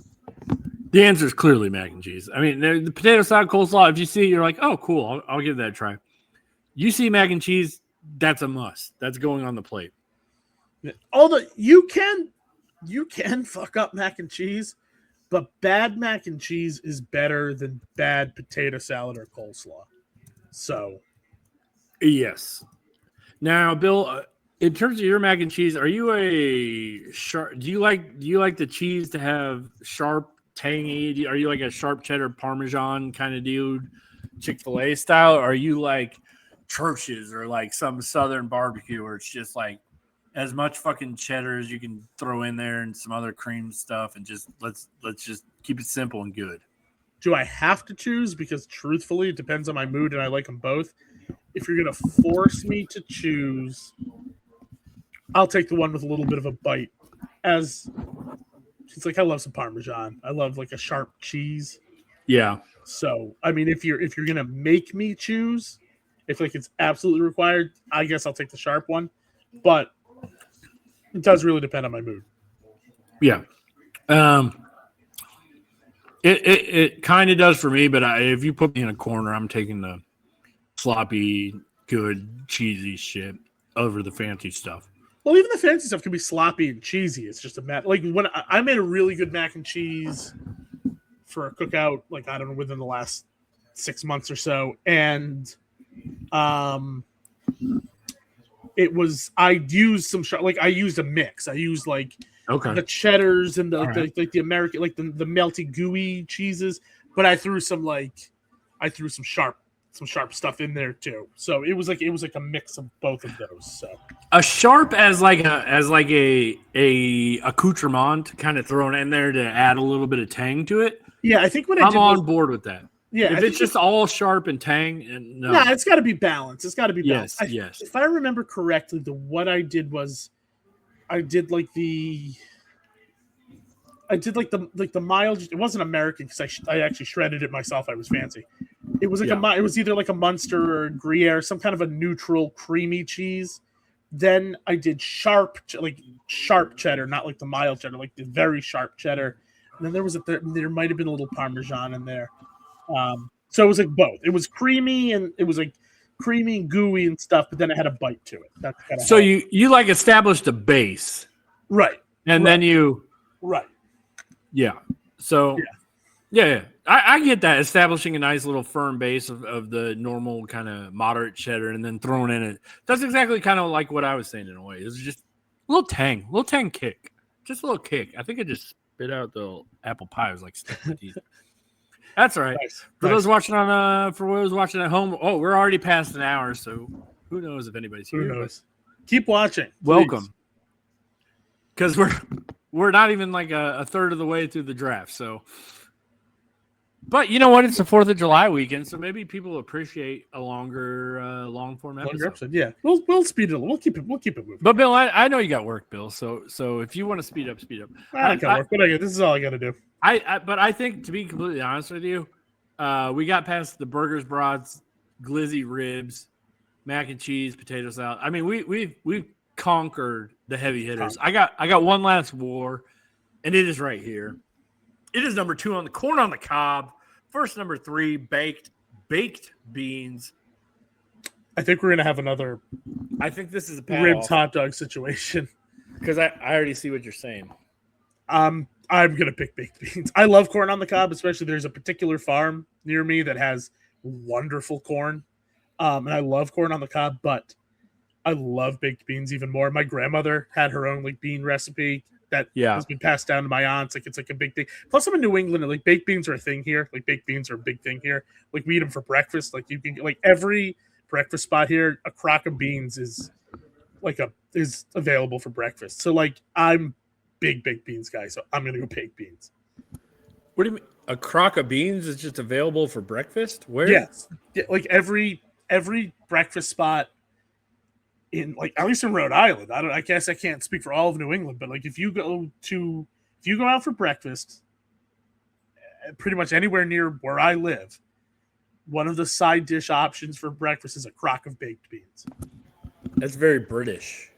The answer is clearly mac and cheese. I mean, the potato salad, coleslaw, if you see it, you're like, oh, cool, I'll give that a try. You see mac and cheese, that's a must. That's going on the plate. You can fuck up mac and cheese, but bad mac and cheese is better than bad potato salad or coleslaw. So, yes. Now, Bill, in terms of your mac and cheese, are you a sharp? Do you like the cheese to have sharp, tangy? Are you like a sharp cheddar Parmesan kind of dude, Chick-fil-A style? Or are you like Church's or like some Southern barbecue where it's just like as much fucking cheddar as you can throw in there and some other cream stuff and just let's just keep it simple and good? Do I have to choose? Because truthfully, it depends on my mood and I like them both. If you're going to force me to choose, I'll take the one with a little bit of a bite. As it's like I love some Parmesan. I love like a sharp cheese. Yeah. So, I mean, if you're going to make me choose, if like it's absolutely required, I guess I'll take the sharp one. But it does really depend on my mood. Yeah. It kind of does for me, but if you put me in a corner, I'm taking the sloppy, good, cheesy shit over the fancy stuff. Well, even the fancy stuff can be sloppy and cheesy. It's just a like when I made a really good mac and cheese for a cookout, like I don't know, within the last 6 months or so, and it was I used a mix. I used like the cheddars and the American, like the melty gooey cheeses, but I threw some sharp stuff in there too. So it was like a mix of both of those. So a sharp as a accoutrement kind of thrown in there to add a little bit of tang to it. Yeah, I think I'm on board with that. Yeah, if it's just all sharp and tang, and no, it's got to be balanced. It's got to be balanced. Yes. If I remember correctly, what I did was I did like the mild. It wasn't American because I actually shredded it myself. I was fancy. It was like it was either like a Munster or a Gruyere, some kind of a neutral creamy cheese. Then I did sharp cheddar, not like the mild cheddar, like the very sharp cheddar. And then there might have been a little Parmesan in there. So it was like both. It was creamy and it was like creamy and gooey and stuff, but then it had a bite to it. That's kind of so you like established a base, right, and then you yeah. So yeah. I get that, establishing a nice little firm base of the normal kind of moderate cheddar, and then throwing in it. That's exactly kind of like what I was saying in a way. It's just a little tang kick, just a little kick. I think I just spit out the apple pie. I was like, stuck my teeth. That's all right. Nice. For those watching for those watching at home, we're already past an hour, so who knows if anybody's here. Who knows? Keep watching. Please. Welcome, because we're not even like a third of the way through the draft, so. But you know what? It's the 4th of July weekend, so maybe people appreciate a longer, long form episode. Yeah, we'll speed it. We'll keep it moving. But Bill, I know you got work, Bill. So if you want to speed up. I got work. This is all I got to do. But I think, to be completely honest with you, we got past the burgers, brats, glizzy ribs, mac and cheese, potato salad. I mean, we've conquered the heavy hitters. I got one last war, and it is right here. It is number 2 on the corn on the cob. First, number 3, baked beans. I think we're gonna have another. I think this is a ribs hot dog situation. Because I already see what you're saying. I'm gonna pick baked beans. I love corn on the cob, especially there's a particular farm near me that has wonderful corn. And I love corn on the cob, but I love baked beans even more. My grandmother had her own like bean recipe that has been passed down to my aunts. Like it's like a big thing. Plus, I'm in New England, and like baked beans are a thing here. Like baked beans are a big thing here. Like we eat them for breakfast. Like you can like every breakfast spot here, a crock of beans is available for breakfast. So like I'm big baked beans guy. So I'm gonna go baked beans. What do you mean? A crock of beans is just available for breakfast? Where? Yes, yeah, like every breakfast spot. In like at least in Rhode Island, I guess I can't speak for all of New England, but like if you go out for breakfast, pretty much anywhere near where I live, one of the side dish options for breakfast is a crock of baked beans. That's very British.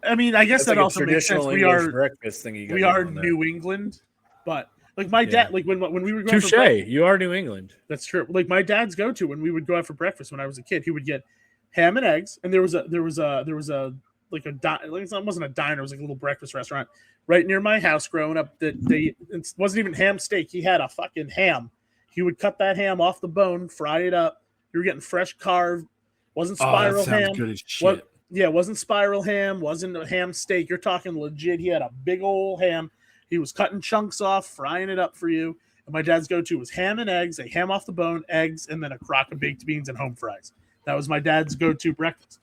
I mean, I guess that's that like also makes sense. We are breakfast thing. We are New England, but like my dad, like when we were going. Touché, you are New England. That's true. Like my dad's go-to when we would go out for breakfast when I was a kid, he would get ham and eggs, and there was a like it wasn't a diner, it was like a little breakfast restaurant right near my house growing up. That it wasn't even ham steak. He had a fucking ham. He would cut that ham off the bone, fry it up. You were getting fresh carved. Wasn't spiral ham. Good as shit. Wasn't spiral ham. Wasn't a ham steak. You're talking legit. He had a big old ham. He was cutting chunks off, frying it up for you. And my dad's go-to was ham and eggs, a ham off the bone, eggs, and then a crock of baked beans and home fries. That was my dad's go-to breakfast.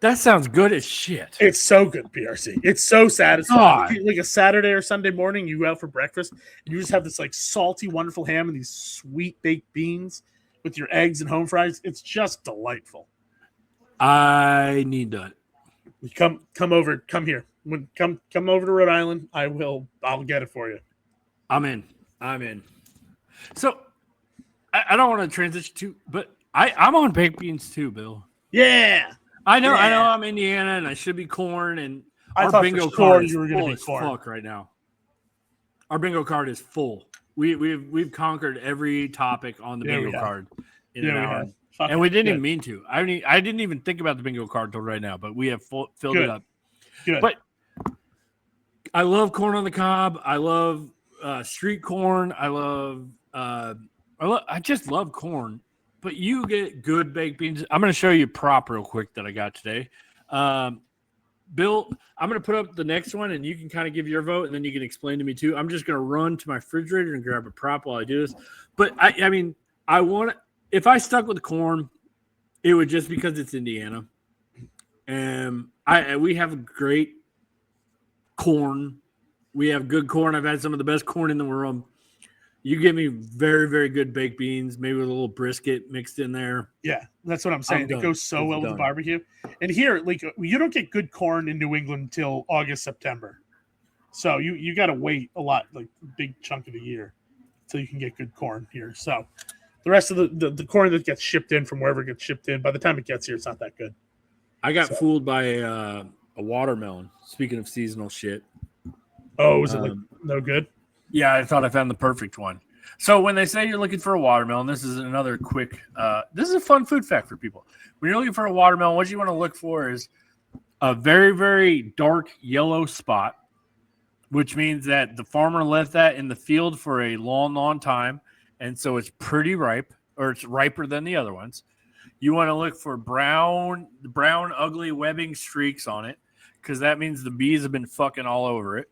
That sounds good as shit. It's so good, PRC. It's so satisfying. Like a Saturday or Sunday morning, you go out for breakfast, and you just have this like salty, wonderful ham and these sweet baked beans with your eggs and home fries. It's just delightful. I need that. Come over. Come here. Come over to Rhode Island. I'll get it for you. I'm in. So I don't want to transition but I'm on baked beans too, Bill. Yeah. I know I'm Indiana and I should be corn, and our bingo card is full as fuck right now. Our bingo card is full. We've conquered every topic on the bingo card in an hour. And we didn't even mean to. I didn't even think about the bingo card till right now, but we have filled it up. Good. But I love corn on the cob. I love street corn. I just love corn. But you get good baked beans. I'm going to show you a prop real quick that I got today. Bill, I'm going to put up the next one, and you can kind of give your vote, and then you can explain to me too. I'm just going to run to my refrigerator and grab a prop while I do this. But I mean, if I stuck with corn, it would just because it's Indiana. And we have great corn. We have good corn. I've had some of the best corn in the world. You give me very, very good baked beans, maybe with a little brisket mixed in there. Yeah, that's what I'm saying. It goes so well with the barbecue. And here, like, you don't get good corn in New England until August, September. So you got to wait a lot, like big chunk of the year, until you can get good corn here. So the rest of the corn that gets shipped in from wherever it gets shipped in, by the time it gets here, it's not that good. I got fooled by a watermelon. Speaking of seasonal shit. Oh, is it like no good? Yeah, I thought I found the perfect one. So when they say you're looking for a watermelon, this is another quick. This is a fun food fact for people. When you're looking for a watermelon, what you want to look for is a very, very dark yellow spot, which means that the farmer left that in the field for a long, long time, and so it's pretty ripe, or it's riper than the other ones. You want to look for brown, ugly webbing streaks on it, because that means the bees have been fucking all over it.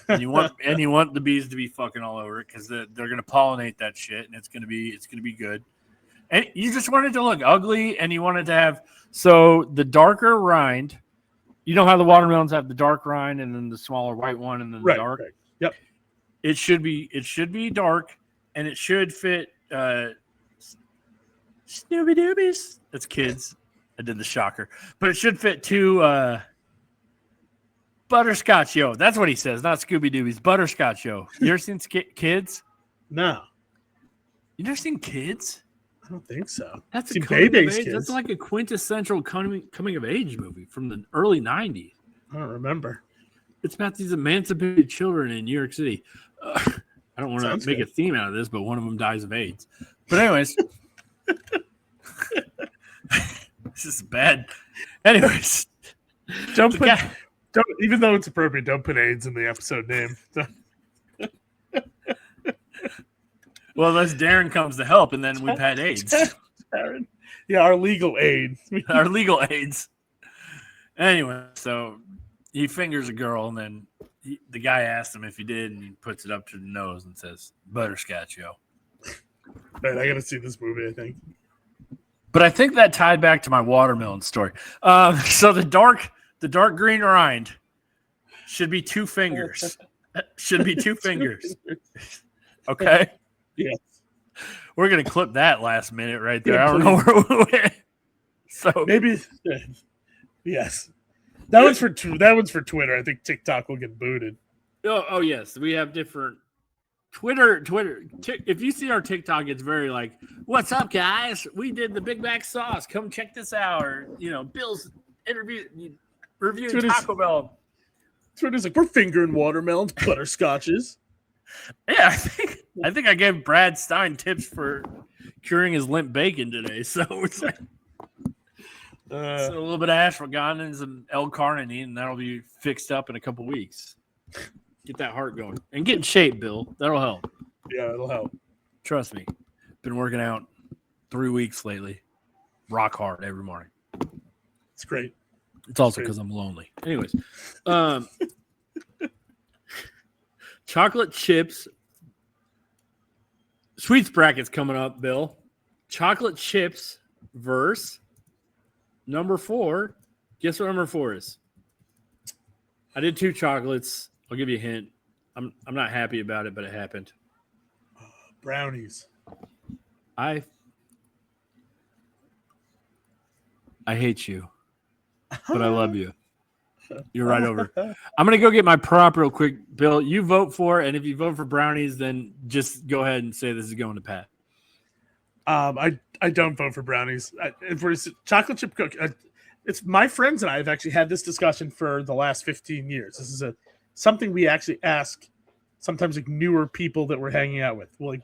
And you want the bees to be fucking all over it because they're gonna pollinate that shit, and it's gonna be good. And you just want it to look ugly, and you want it to have the darker rind. You know how the watermelons have the dark rind and then the smaller white one and then the dark? Right. Yep. It should be dark, and it should fit Scooby Doobies. That's kids. I did the shocker. But it should fit two Butterscotch Yo. That's what he says, not Scooby Doobies. Butterscotch Yo. You ever seen Kids? No. You never seen Kids? I don't think so. That's a coming of age. That's like a quintessential coming of age movie from the early 90s. I don't remember. It's about these emancipated children in New York City. I don't want to make a theme out of this, but one of them dies of AIDS. But anyways, this is bad. Anyways, don't even though it's appropriate, don't put AIDS in the episode name. Well, unless Darren comes to help, and then we've had AIDS. Darren. Yeah, our legal aid. Our legal aids. Anyway, so he fingers a girl, and then the guy asks him if he did, and he puts it up to the nose and says, "Butterscotch, yo." Man, I gotta see this movie, I think. But I think that tied back to my watermelon story. So the dark green rind should be 2 fingers. Should be 2 fingers. Okay? Yes. We're going to clip that last minute right there. I don't know where we went. So maybe, yes. That one's for Twitter. I think TikTok will get booted. Oh yes. We have different Twitter. If you see our TikTok, it's very like, "What's up, guys? We did the Big Mac sauce. Come check this out." Or, Bill's reviewing Taco Bell. Twitter's like, "We're fingering watermelons, butterscotches." Yeah, I think I gave Brad Stein tips for curing his limp bacon today. So it's like so a little bit of ashwagandha and some L-carnitine, and that'll be fixed up in a couple weeks. Get that heart going and get in shape, Bill. That'll help. Yeah, it'll help. Trust me. Been working out 3 weeks lately. Rock hard every morning. It's great. It's also because I'm lonely. Anyways, chocolate chips. Sweets bracket's coming up, Bill. Chocolate chips versus number 4. Guess what number 4 is? I did 2 chocolates. I'll give you a hint. I'm not happy about it, but it happened. Brownies. I hate you, but I love you. You're right over. I'm going to go get my prop real quick, Bill. You vote for it, and if you vote for brownies, then just go ahead and say this is going to Pat. I don't vote for brownies. For chocolate chip cookie, it's my friends and I have actually had this discussion for the last 15 years. This is something we actually ask sometimes like newer people that we're hanging out with. Well, like,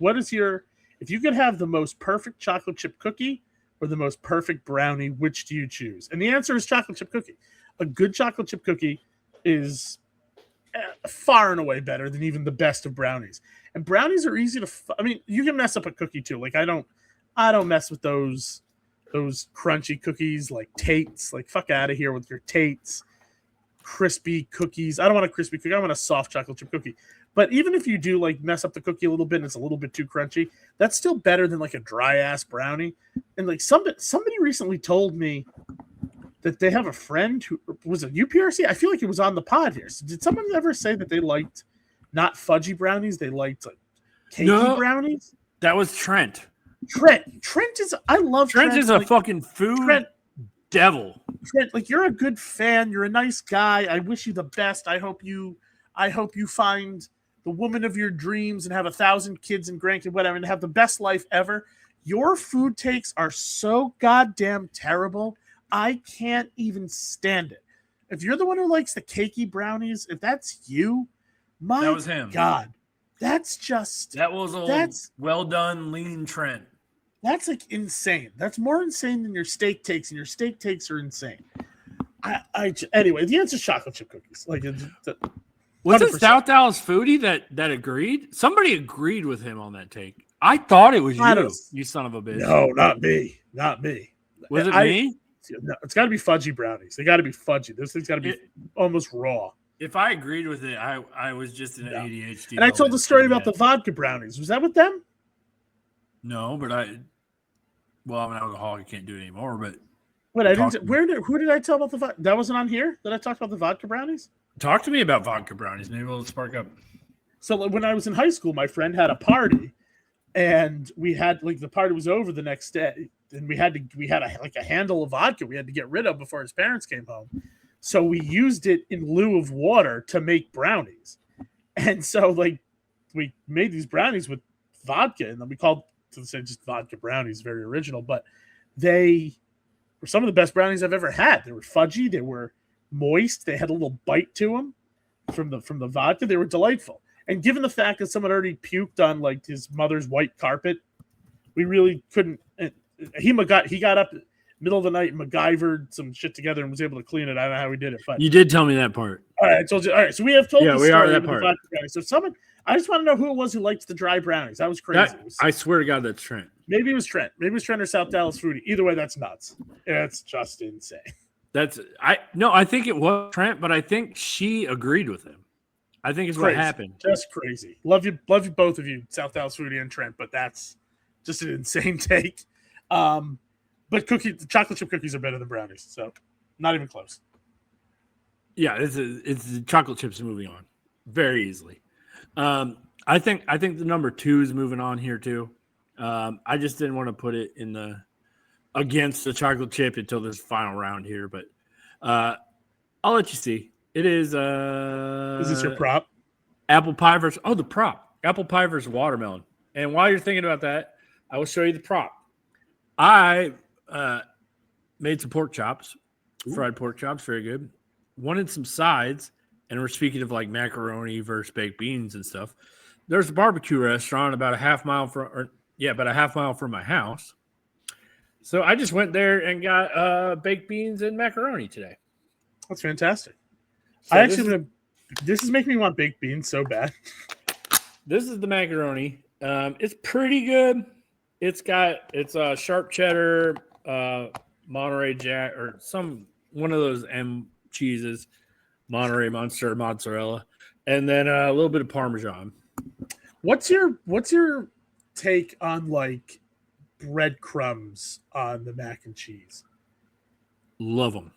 if you could have the most perfect chocolate chip cookie or the most perfect brownie, which do you choose? And the answer is chocolate chip cookie. A good chocolate chip cookie is far and away better than even the best of brownies. And brownies are easy to. You can mess up a cookie too. Like I don't mess with those crunchy cookies like Tate's. Like fuck out of here with your Tate's crispy cookies. I don't want a crispy cookie. I want a soft chocolate chip cookie. But even if you do like mess up the cookie a little bit and it's a little bit too crunchy, that's still better than like a dry ass brownie. And like somebody recently told me that they have a friend who was a UPRC. I feel like it was on the pod here. So did someone ever say that they liked not fudgy brownies? They liked like cakey brownies? That was Trent. Trent is. I love Trent. Trent is a fucking food devil. Trent, like you're a good fan. You're a nice guy. I wish you the best. I hope you find the woman of your dreams and have 1,000 kids and grandkids, whatever, and have the best life ever. Your food takes are so goddamn terrible. I can't even stand it. If you're the one who likes the cakey brownies, if that's you, that was him. God, That's just That was well done, lean Trent. That's like insane. That's more insane than your steak takes, and your steak takes are insane. Anyway, the answer is chocolate chip cookies. Like, was it South Dallas Foodie that agreed? Somebody agreed with him on that take. I thought it was you son of a bitch. No, not me. Not me. Was it me? No, it's got to be fudgy brownies. They got to be fudgy. This thing's got to be almost raw. If I agreed with it, I was just an ADHD. And I told the story about the vodka brownies. Was that with them? No, but I'm an alcoholic. I can't do it anymore. But wait, I didn't. Who did I tell about the vodka? That wasn't on here. Did I talk about the vodka brownies? Talk to me about vodka brownies. Maybe we'll spark up. So when I was in high school, my friend had a party, and we had the party was over the next day, and we had a handle of vodka we had to get rid of before his parents came home. So we used it in lieu of water to make brownies, and so we made these brownies with vodka, and then we called to say just vodka brownies, very original, but they were some of the best brownies I've ever had. They were fudgy, they were moist, they had a little bite to them from the vodka. They were delightful. And given the fact that someone already puked on his mother's white carpet, we really couldn't. He got up middle of the night, MacGyvered some shit together, and was able to clean it. I don't know how he did it, but you did tell me that part. All right, I told you. All right, so we have told. Yeah, we are that part. So I just want to know who it was who liked the dry brownies. That was crazy. I swear to God, that's Trent. Maybe it was Trent. Maybe it was Trent or South Dallas Foodie. Either way, that's nuts. It's just insane. I think it was Trent, but I think she agreed with him. I think it's what happened. Just crazy. Love you both of you, South Dallas Foodie and Trent, but that's just an insane take. But chocolate chip cookies are better than brownies, so not even close. Yeah, it's chocolate chips moving on very easily. I think the number 2 is moving on here too. I just didn't want to put it in against the chocolate chip until this final round here, but I'll let you see. It is. Is this your prop? Apple pie versus the prop. Apple pie versus watermelon. And while you're thinking about that, I will show you the prop. I made some pork chops, fried pork chops, very good. Wanted some sides, and we're speaking of macaroni versus baked beans and stuff. There's a barbecue restaurant about a half mile from my house. So I just went there and got baked beans and macaroni today. That's fantastic. So this is making me want baked beans so bad. This is the macaroni. It's pretty good. It's sharp cheddar, Monterey Jack, or one of those M cheeses, Monterey Monster, mozzarella, and then a little bit of Parmesan. What's your take on breadcrumbs on the mac and cheese? Love them.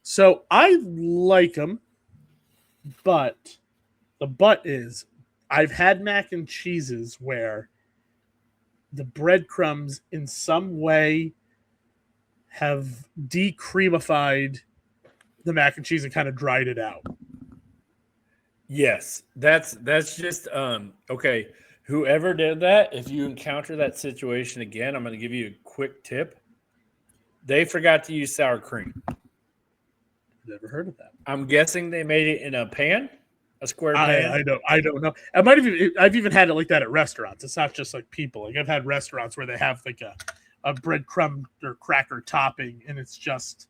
So I like them, but the but is I've had mac and cheeses where the breadcrumbs in some way have decreamified the mac and cheese and kind of dried it out. Yes, that's just okay. Whoever did that, if you encounter that situation again, I'm going to give you a quick tip. They forgot to use sour cream. Never heard of that. I'm guessing they made it in a pan, a square pan. I don't know. I've even had it like that at restaurants. It's not just people. I've had restaurants where they have a breadcrumb or cracker topping, and it's just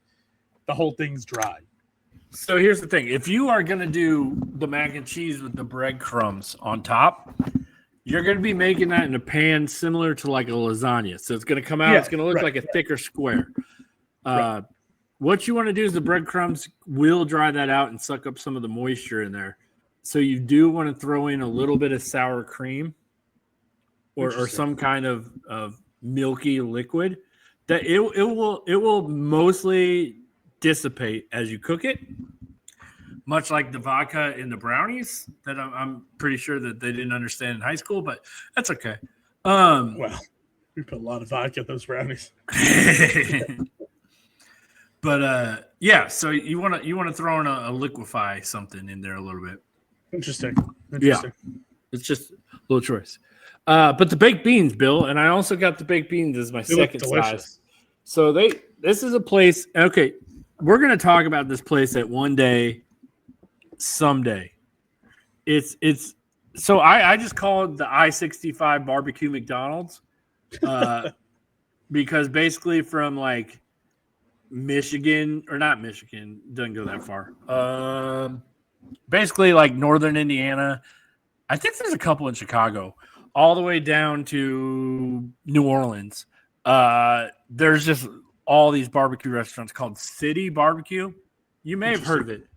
the whole thing's dry. So here's the thing: if you are going to do the mac and cheese with the breadcrumbs on top, you're going to be making that in a pan similar to a lasagna. So it's going to come out. It's going to look like a thicker square. Right. What you want to do is the breadcrumbs will dry that out and suck up some of the moisture in there. So you do want to throw in a little bit of sour cream or some kind of milky liquid that it will mostly dissipate as you cook it, much like the vodka in the brownies that I'm pretty sure that they didn't understand in high school, but that's okay. Well, we put a lot of vodka in those brownies. But so you want to throw in a liquefy something in there a little bit. Interesting. Yeah, it's just a little choice. But the baked beans, Bill, and I also got the baked beans as my second size. So this is a place. Okay, we're gonna talk about this place at one day, someday. It's So I just call it the I-65 barbecue McDonald's, because basically from like Michigan, or not Michigan, doesn't go that far. Basically like northern Indiana. I think there's a couple in Chicago, all the way down to New Orleans. There's just all these barbecue restaurants called City Barbecue. You may have heard of it.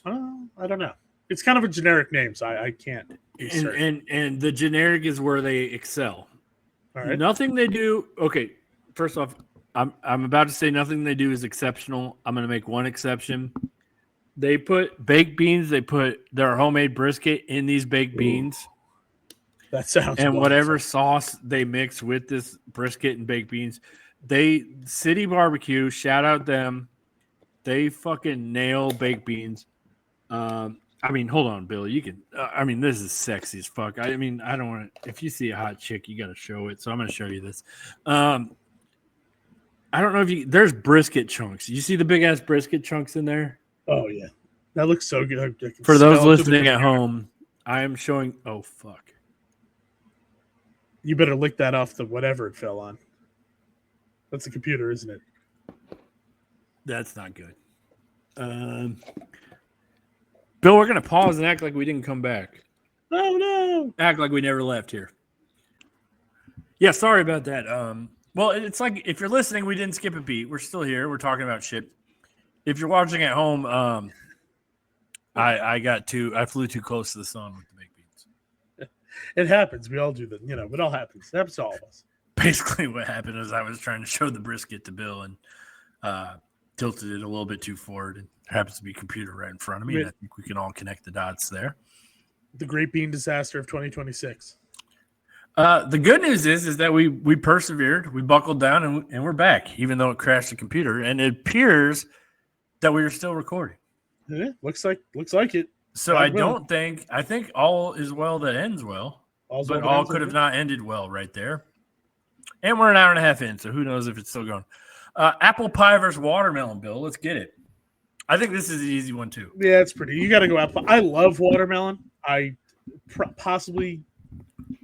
I don't know. It's kind of a generic name, so I can't. And the generic is where they excel. All right. Nothing they do. Okay, first off, I'm about to say nothing they do is exceptional. I'm going to make one exception. They put baked beans. They put their homemade brisket in these baked beans. That sounds. And whatever sauce they mix with this brisket and baked beans, City Barbecue. Shout out them. They fucking nail baked beans. I mean, hold on, Bill. You can. I mean, this is sexy as fuck. I mean, I don't want to. If you see a hot chick, you got to show it. So I'm going to show you this. I don't know if you. There's brisket chunks. You see the big ass brisket chunks in there? Oh yeah, that looks so good. For those listening at home, I am showing. Oh fuck! You better lick that off the whatever it fell on. That's the computer, isn't it? That's not good. Bill, we're going to pause and act like we didn't come back. Oh, no. Act like we never left here. Yeah, sorry about that. Well, it's like if you're listening, we didn't skip a beat. We're still here. We're talking about shit. If you're watching at home, I flew too close to the sun with the baked beans. It happens. We all do that. You know, it all happens. It happens to all of us. Basically, what happened is I was trying to show the brisket to Bill and tilted it a little bit too forward. And there happens to be a computer right in front of me. And I think we can all connect the dots there. The great bean disaster of 2026. The good news is that we persevered, we buckled down, and we're back, even though it crashed the computer. And it appears that we are still recording. Yeah, looks like it. So I think all is well that ends well. But all could have not ended well right there. And we're an hour and a half in, so who knows if it's still going. Apple pie versus watermelon, Bill. Let's get it. I think this is an easy one, too. Yeah, it's pretty. You got to go apple. I love watermelon. Possibly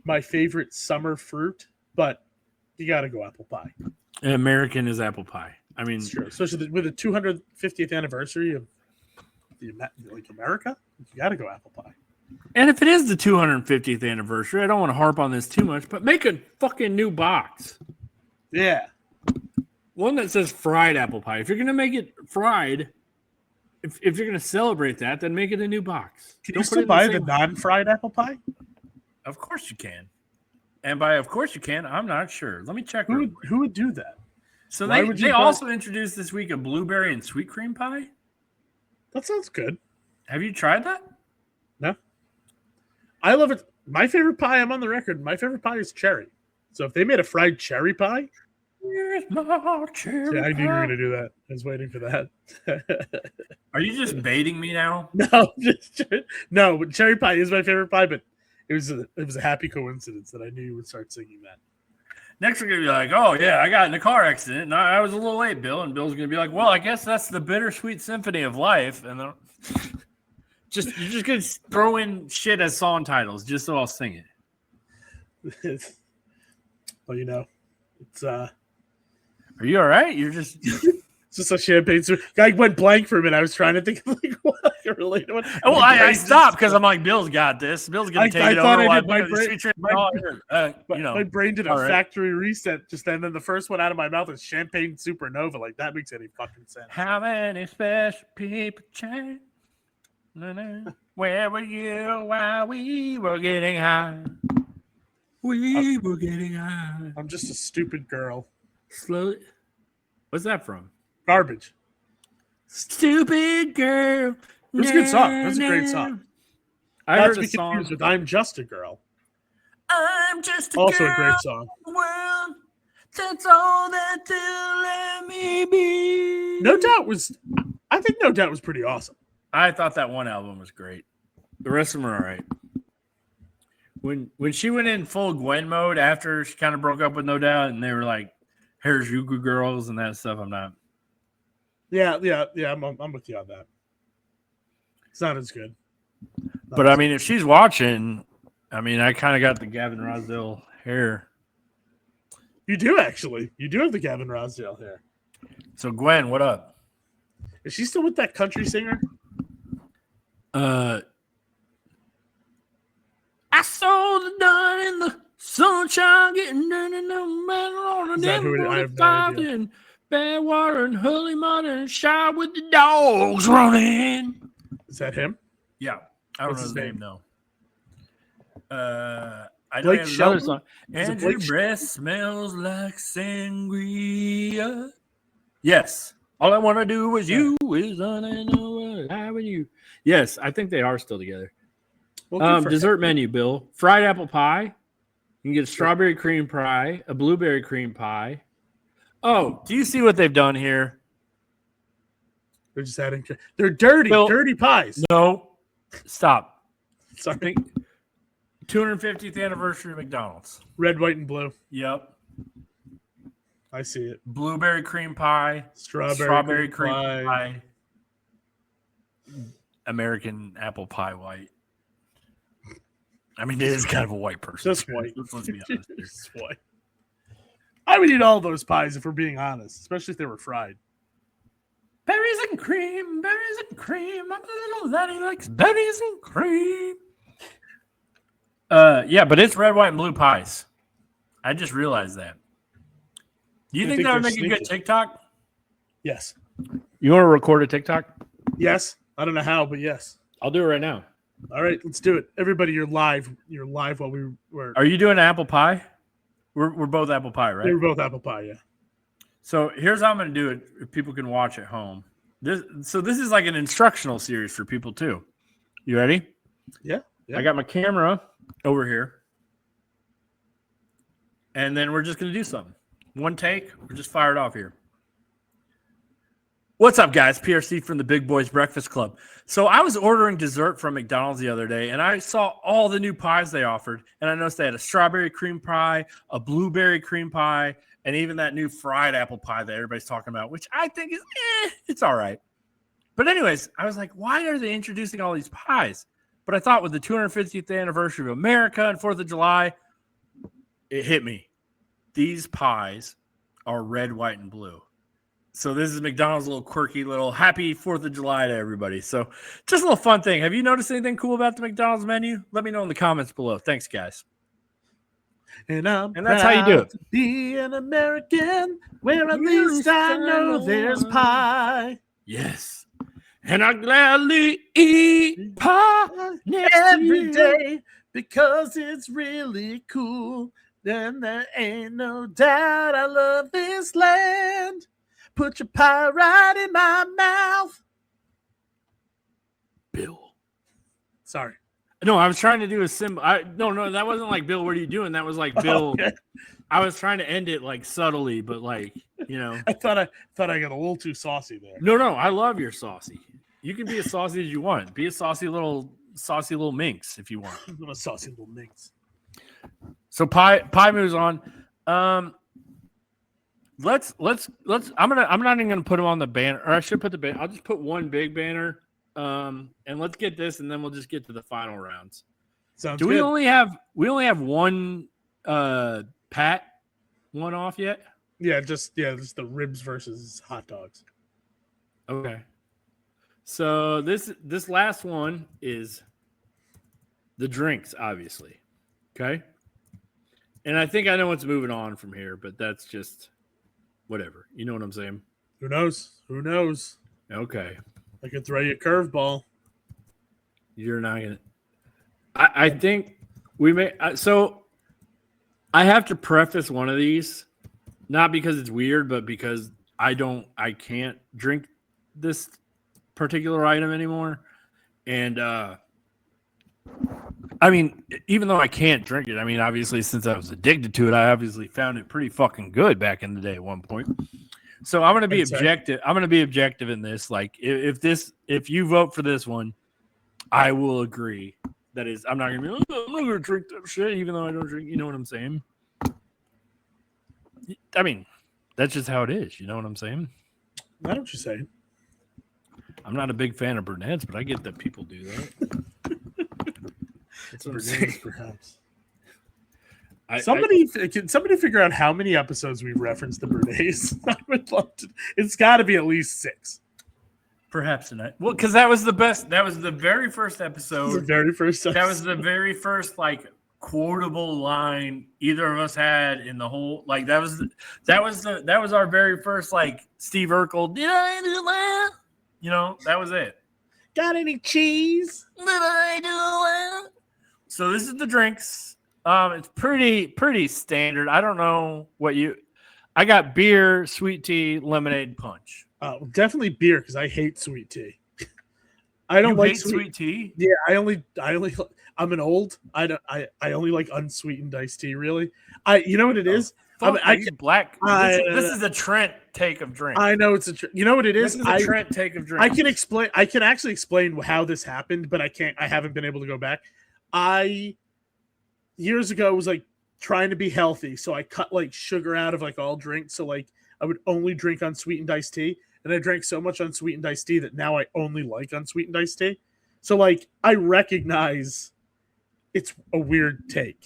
my favorite summer fruit, but you got to go apple pie. American is apple pie. I mean, it's true. Especially with the 250th anniversary of America, you got to go apple pie. And if it is the 250th anniversary, I don't want to harp on this too much, but make a fucking new box. Yeah. One that says fried apple pie. If you're going to make it fried, if you're going to celebrate that, then make it a new box. Can you still buy the non-fried apple pie? Of course you can. And by of course you can, I'm not sure. Let me check. Who would do that? So they also introduced this week a blueberry and sweet cream pie. That sounds good. Have you tried that? No. I love it. My favorite pie, I'm on the record, my favorite pie is cherry. So if they made a fried cherry pie. Here's my cherry I knew you were going to do that. I was waiting for that. Are you just baiting me now? No, but cherry pie is my favorite pie, but it was a happy coincidence that I knew you would start singing that. Next we're going to be like, oh, yeah, I got in a car accident, and I was a little late, Bill. And Bill's going to be like, well, I guess that's the bittersweet symphony of life. And then you're just going to throw in shit as song titles just so I'll sing it. Well, you know, it's Are you all right? You're just... It's just a champagne. I went blank for a minute. I was trying to think of what I could relate to. Well, I stopped because I'm like, Bill's got this. Bill's going to take it over. My brain did a factory reset just then. And then the first one out of my mouth is Champagne Supernova. Like, that makes any fucking sense. How many special people change? Where were you while we were getting high? We were getting high. I'm just a stupid girl. Slowly. What's that from? Garbage. Stupid girl. It was a good song. It was a great song. I heard the song with I'm Just a Girl. I'm just a also girl. A great song. World, that's all that they'll let me be. I think No Doubt was pretty awesome. I thought that one album was great. The rest of them are all right. When she went in full Gwen mode after she kind of broke up with No Doubt, and they were like, "Here's you good girls" and that stuff, I'm not. Yeah. I'm with you on that. It's not as good. But I mean, if she's watching, I mean, I kind of got the Gavin Rossdale hair. You do actually. You do have the Gavin Rossdale hair. So Gwen, what up? Is she still with that country singer? I saw the dawn in the sunshine getting down in the metal on Is the that who it is? I have no idea. and bad water and holy mud and shower with the dogs running. Is that him? Yeah, I don't What's know his his name. name? No. I know Blake he has another Shelton? song. Is it Andrew Blake breath smells like sangria. Yes. All I want to do is you is having you. Yes, I think they are still together. Well, Dessert menu, Bill. Fried apple pie. You can get a strawberry cream pie, a blueberry cream pie. Oh, do you see what they've done here? They're just adding. They're dirty, Bill, dirty pies. No. Stop. Sorry. I think 250th anniversary of McDonald's. Red, white, and blue. Yep. I see it. Blueberry cream pie. Strawberry cream pie. pie. American apple pie white. I mean, it is kind of a white person. Just white. Let's be honest here. Just white. I would eat all those pies if we're being honest, especially if they were fried. Berries and cream, berries and cream. I'm a little laddie likes berries and cream. Yeah, but it's red, white, and blue pies. I just realized that. Do you think that would make a good TikTok? Yes. You want to record a TikTok? Yes. I don't know how, but yes. I'll do it right now. All right, let's do it. Everybody, you're live. You're live while we were. Are you doing apple pie? We're both apple pie, right? They were both apple pie, yeah. So here's how I'm going to do it if people can watch at home. This is like an instructional series for people too. You ready? Yeah. I got my camera over here. And then we're just going to do something. One take. We're just fired off here. What's up, guys? PRC from the Big Boys Breakfast Club. So I was ordering dessert from McDonald's the other day, and I saw all the new pies they offered. And I noticed they had a strawberry cream pie, a blueberry cream pie, and even that new fried apple pie that everybody's talking about, which I think is, it's all right. But anyways, I was like, why are they introducing all these pies? But I thought with the 250th anniversary of America and 4th of July, it hit me. These pies are red, white, and blue. So this is McDonald's little quirky little happy 4th of July to everybody. So just a little fun thing. Have you noticed anything cool about the McDonald's menu? Let me know in the comments below. Thanks, guys. And that's how you do it. To be an American where at least I know there's pie. Yes. And I gladly eat pie every day because it's really cool. Then there ain't no doubt I love this land. Put your pie right in my mouth. Bill. Sorry. No, I was trying to do a symbol. No, that wasn't like, Bill, what are you doing? That was like, Bill. Okay. I was trying to end it like subtly, but like, you know. I thought I got a little too saucy there. No, I love your saucy. You can be as saucy as you want. Be a saucy little minx if you want. I'm a saucy little minx. So pie moves on. Let's I'm not even gonna put them on the banner, or I should put the banner. I'll just put one big banner. And let's get this, and then we'll just get to the final rounds. Sounds good. We only have one Pat one off yet? Yeah, just the ribs versus hot dogs. Okay. So this last one is the drinks, obviously. Okay. And I think I know what's moving on from here, but that's just whatever. You know what I'm saying? Who knows? Okay. I could throw you a curveball. You're not gonna. I think we may. So I have to preface one of these, not because it's weird, but because I can't drink this particular item anymore. And I mean, even though I can't drink it, I mean, obviously, since I was addicted to it, I obviously found it pretty fucking good back in the day at one point. So I'm going to be objective. I'm going to be objective in this. Like, if you vote for this one, I will agree. That is, I'm not going to be. I'm not going to drink that shit, even though I don't drink. You know what I'm saying? I mean, that's just how it is. You know what I'm saying? I know what you're saying. I'm not a big fan of brunettes, but I get that people do that. That's what I'm saying. Perhaps. Can somebody figure out how many episodes we've referenced the Bernays? I would love to. It's got to be at least 6. Perhaps tonight. Well, because that was the best. That was the very first episode. The very first episode. That was the very first quotable line either of us had in the whole. That was our very first Steve Urkel. Did I do that? That was it. Got any cheese? Did I do that? So this is the drinks. It's pretty standard. I don't know what I got beer, sweet tea, lemonade, punch. Definitely beer because I hate sweet tea. I don't like sweet tea. Yeah, I'm an old. I only like unsweetened iced tea. Really, you know what it is? Black. This is a Trent take of drink. I know it's you know what it is? This is a Trent take of drink. I can actually explain how this happened, but I can't. I haven't been able to go back. Years ago was trying to be healthy, so I cut sugar out of all drinks. So I would only drink unsweetened iced tea, and I drank so much unsweetened iced tea that now I only like unsweetened iced tea. So I recognize it's a weird take.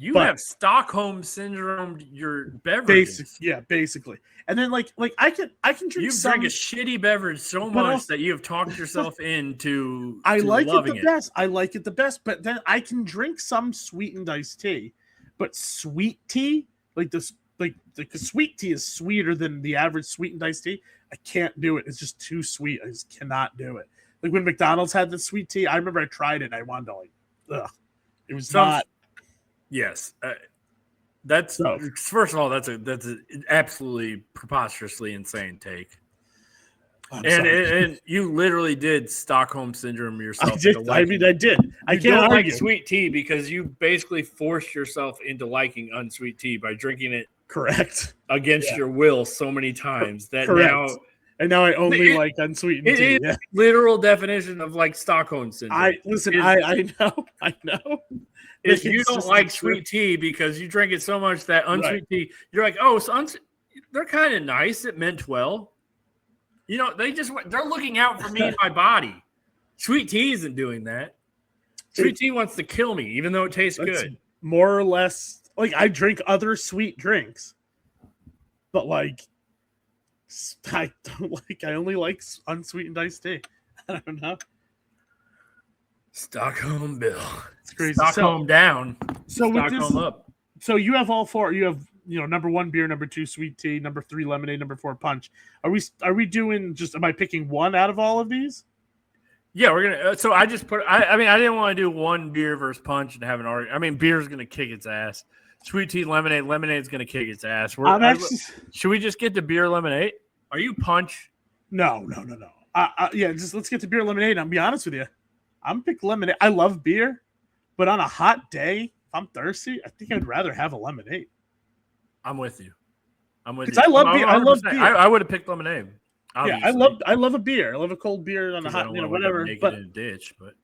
You have Stockholm syndrome. Your beverages, basically. And then I can drink. You drank a shitty beverage so much that you have talked yourself into. I like it the best. I like it the best, but then I can drink some sweetened iced tea, but sweet tea, the sweet tea is sweeter than the average sweetened iced tea. I can't do it. It's just too sweet. I just cannot do it. When McDonald's had the sweet tea, I remember I tried it. And I wanted to ugh. It was not. Yes, that's first of all, that's an absolutely preposterously insane take. And you literally did Stockholm syndrome yourself. I did. I can't like sweet tea because you basically forced yourself into liking unsweet tea by drinking it correct against your will so many times that now I only like unsweetened tea. It is literal definition of Stockholm syndrome. I know. If you don't like sweet tea because you drink it so much that unsweet tea, you're like, oh, so they're kind of nice. It meant well. They're looking out for me and my body. Sweet tea isn't doing that. Sweet tea wants to kill me, even though it tastes good. More or less, I drink other sweet drinks, but I don't I only like unsweetened iced tea. I don't know. Stockholm Bill. It's crazy. Stockholm down. So Stockholm up. So you have all 4. You have number 1 beer, number 2 sweet tea, number 3 lemonade, number 4 punch. Are we doing am I picking one out of all of these? Yeah, we're gonna. So I just put. I didn't want to do one beer versus punch and have an argument. Beer's gonna kick its ass. Sweet tea, lemonade's gonna kick its ass. Should we just get to beer, lemonade? Are you punch? No. Just let's get to beer, lemonade. I'll be honest with you. I'm pick lemonade. I love beer, but on a hot day, if I'm thirsty, I think I'd rather have a lemonade. I'm with you. Because I love beer. I love beer. I would have picked lemonade. Obviously. Yeah, I love a beer. I love a cold beer on a hot, whatever. But in a ditch, but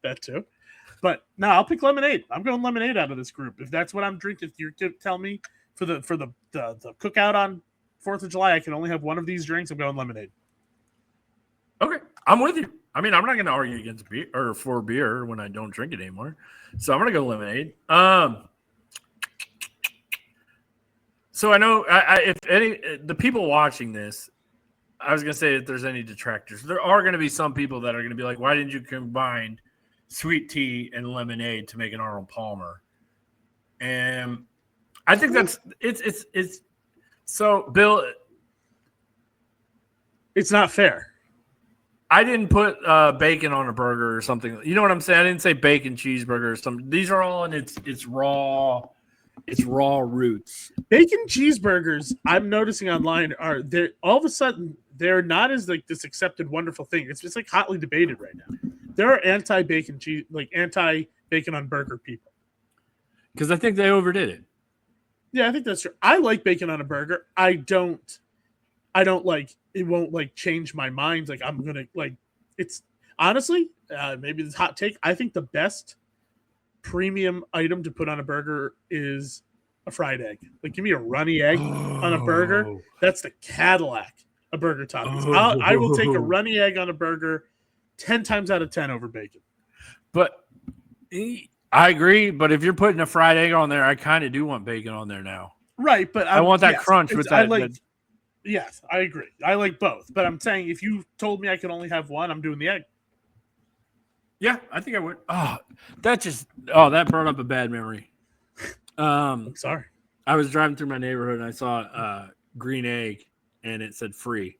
that too. But no, I'll pick lemonade. I'm going lemonade out of this group. If that's what I'm drinking, if you tell me for the cookout on 4th of July, I can only have one of these drinks. I'm going lemonade. Okay, I'm with you. I'm not going to argue against beer or for beer when I don't drink it anymore. So I'm going to go lemonade. So I know if the people watching this, I was going to say if there's any detractors, there are going to be some people that are going to be like, why didn't you combine sweet tea and lemonade to make an Arnold Palmer? And I think it's so Bill. It's not fair. I didn't put bacon on a burger or something. You know what I'm saying? I didn't say bacon cheeseburger or something. These are all in its raw roots. Bacon cheeseburgers, I'm noticing online, are they all of a sudden they're not as this accepted wonderful thing. It's just hotly debated right now. There are anti-bacon cheese, anti-bacon on burger people. Because I think they overdid it. Yeah, I think that's true. I like bacon on a burger. I don't it won't change my mind. I'm gonna it's honestly maybe this hot take. I think the best premium item to put on a burger is a fried egg. Give me a runny egg on a burger. That's the Cadillac of burger toppings. I will take a runny egg on a burger 10 times out of 10 over bacon. But I agree, but if you're putting a fried egg on there, I kind of do want bacon on there now. Right, but I want that crunch with that. Yes, I agree. I like both, but I'm saying if you told me I could only have one, I'm doing the egg. Yeah, I think I would. That brought up a bad memory. I'm sorry. I was driving through my neighborhood and I saw a green egg and it said free.